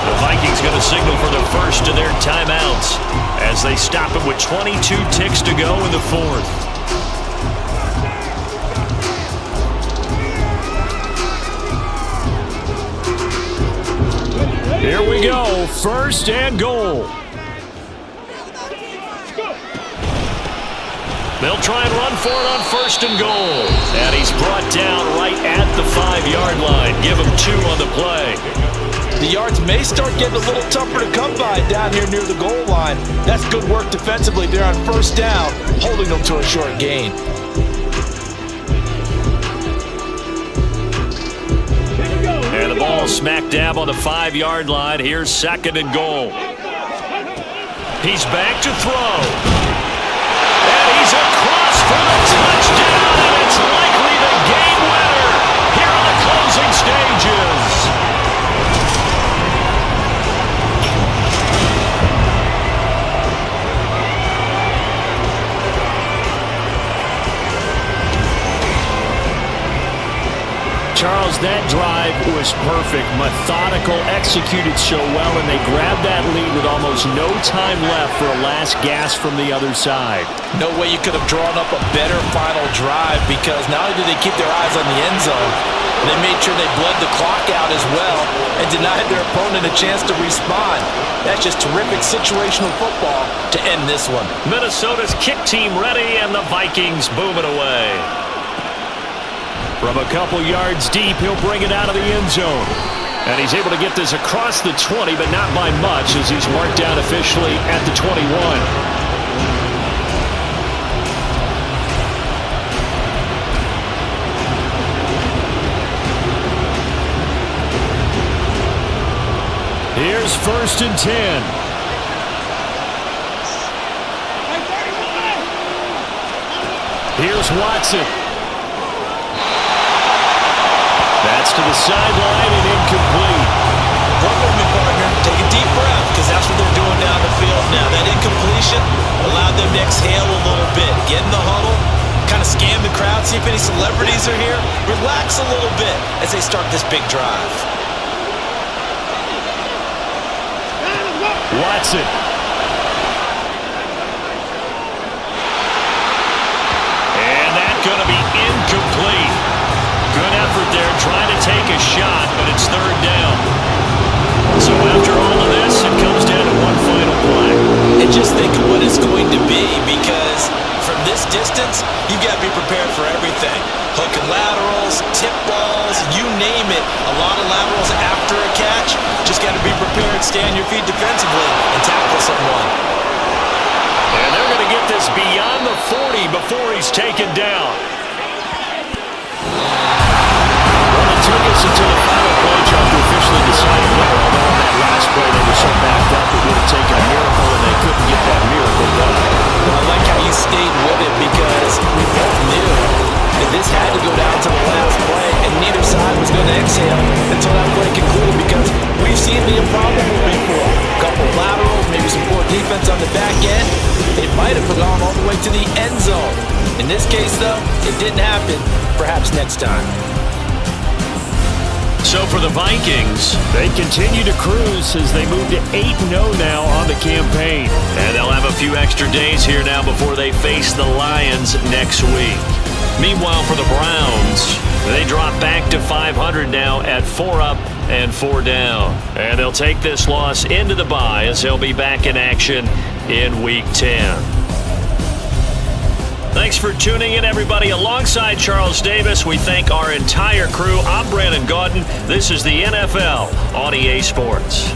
The Vikings going to signal for the first of their timeouts as they stop it with 22 ticks to go in the 4th. Here we go, 1st and goal. They'll try and run for it on 1st and goal. And he's brought down right at the 5-yard line. Give him 2 on the play. The yards may start getting a little tougher to come by down here near the goal line. That's good work defensively there on 1st down, holding them to a short gain. And the ball smack dab on the 5-yard line. Here's 2nd and goal. He's back to throw. And he's across for the touchdown. And it's likely the game winner here in the closing stages. Charles, that drive was perfect, methodical, executed so well, and they grabbed that lead with almost no time left for a last gasp from the other side. No way you could have drawn up a better final drive, because not only did they keep their eyes on the end zone, they made sure they bled the clock out as well and denied their opponent a chance to respond. That's just terrific situational football to end this one. Minnesota's kick team ready, and the Vikings boom it away. From a couple yards deep, he'll bring it out of the end zone. And he's able to get this across the 20, but not by much, as he's marked down officially at the 21. Here's 1st and 10. Here's Watson. That's to the sideline and incomplete. One moment, partner. Take a deep breath, because that's what they're doing down the field now. That incompletion allowed them to exhale a little bit. Get in the huddle, kind of scan the crowd, see if any celebrities are here. Relax a little bit as they start this big drive. Watson. And that's going to be incomplete. Good effort there trying to take a shot, but it's third down. So after all of this, it comes down to one final play. And just think of what it's going to be, because from this distance, you've got to be prepared for everything. Hook and laterals, tip balls, you name it. A lot of laterals after a catch. Just got to be prepared, stay on your feet defensively, and tackle someone. And they're going to get this beyond the 40 before he's taken down. Well, it took us until the final play, Chuck, to officially decide a winner. Although on that last play, they were so backed up, it would have taken a miracle, and they couldn't get that miracle done. Well, I like how you stayed with it, because we both knew that this had to go down to the last play, and neither side was going to exhale until that play concluded, because we've seen the improbable before. A couple of laterals, maybe some poor defense on the back end. It might have gone all the way to the end zone. In this case, though, it didn't happen. Perhaps next time. So for the Vikings, they continue to cruise as they move to 8-0 now on the campaign. And they'll have a few extra days here now before they face the Lions next week. Meanwhile, for the Browns, they drop back to 500 now at 4 up and 4 down. And they'll take this loss into the bye as they'll be back in action in Week 10. Thanks for tuning in, everybody. Alongside Charles Davis, we thank our entire crew. I'm Brandon Gaudin. This is the NFL on EA Sports.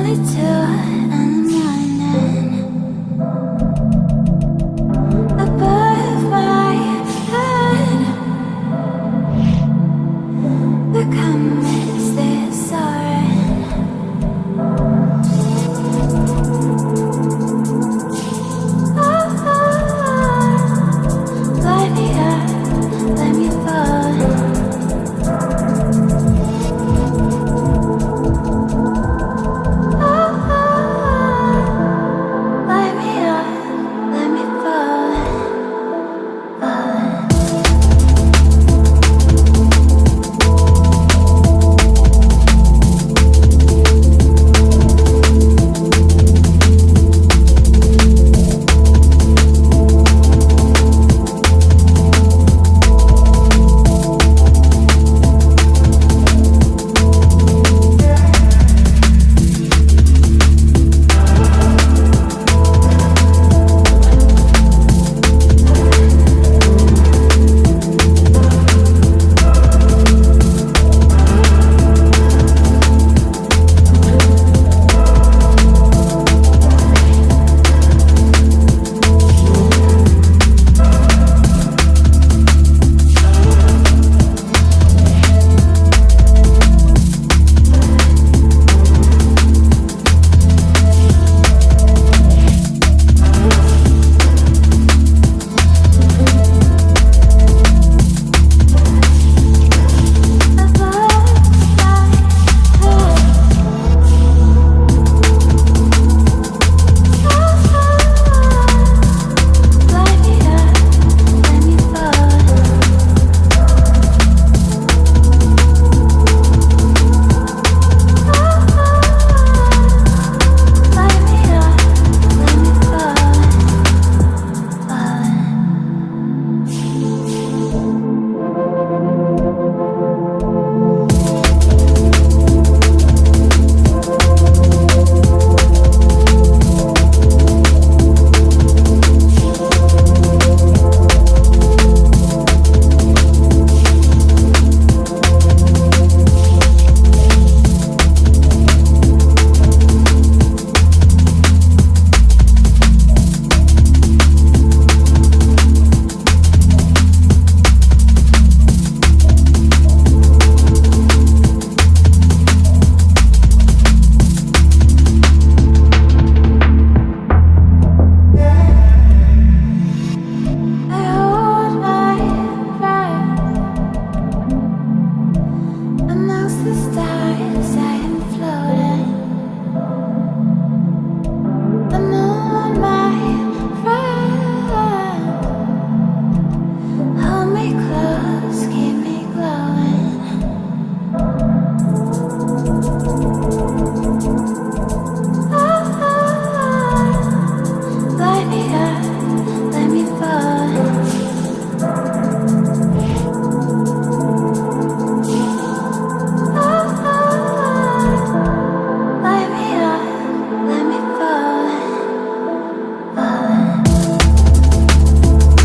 solitude.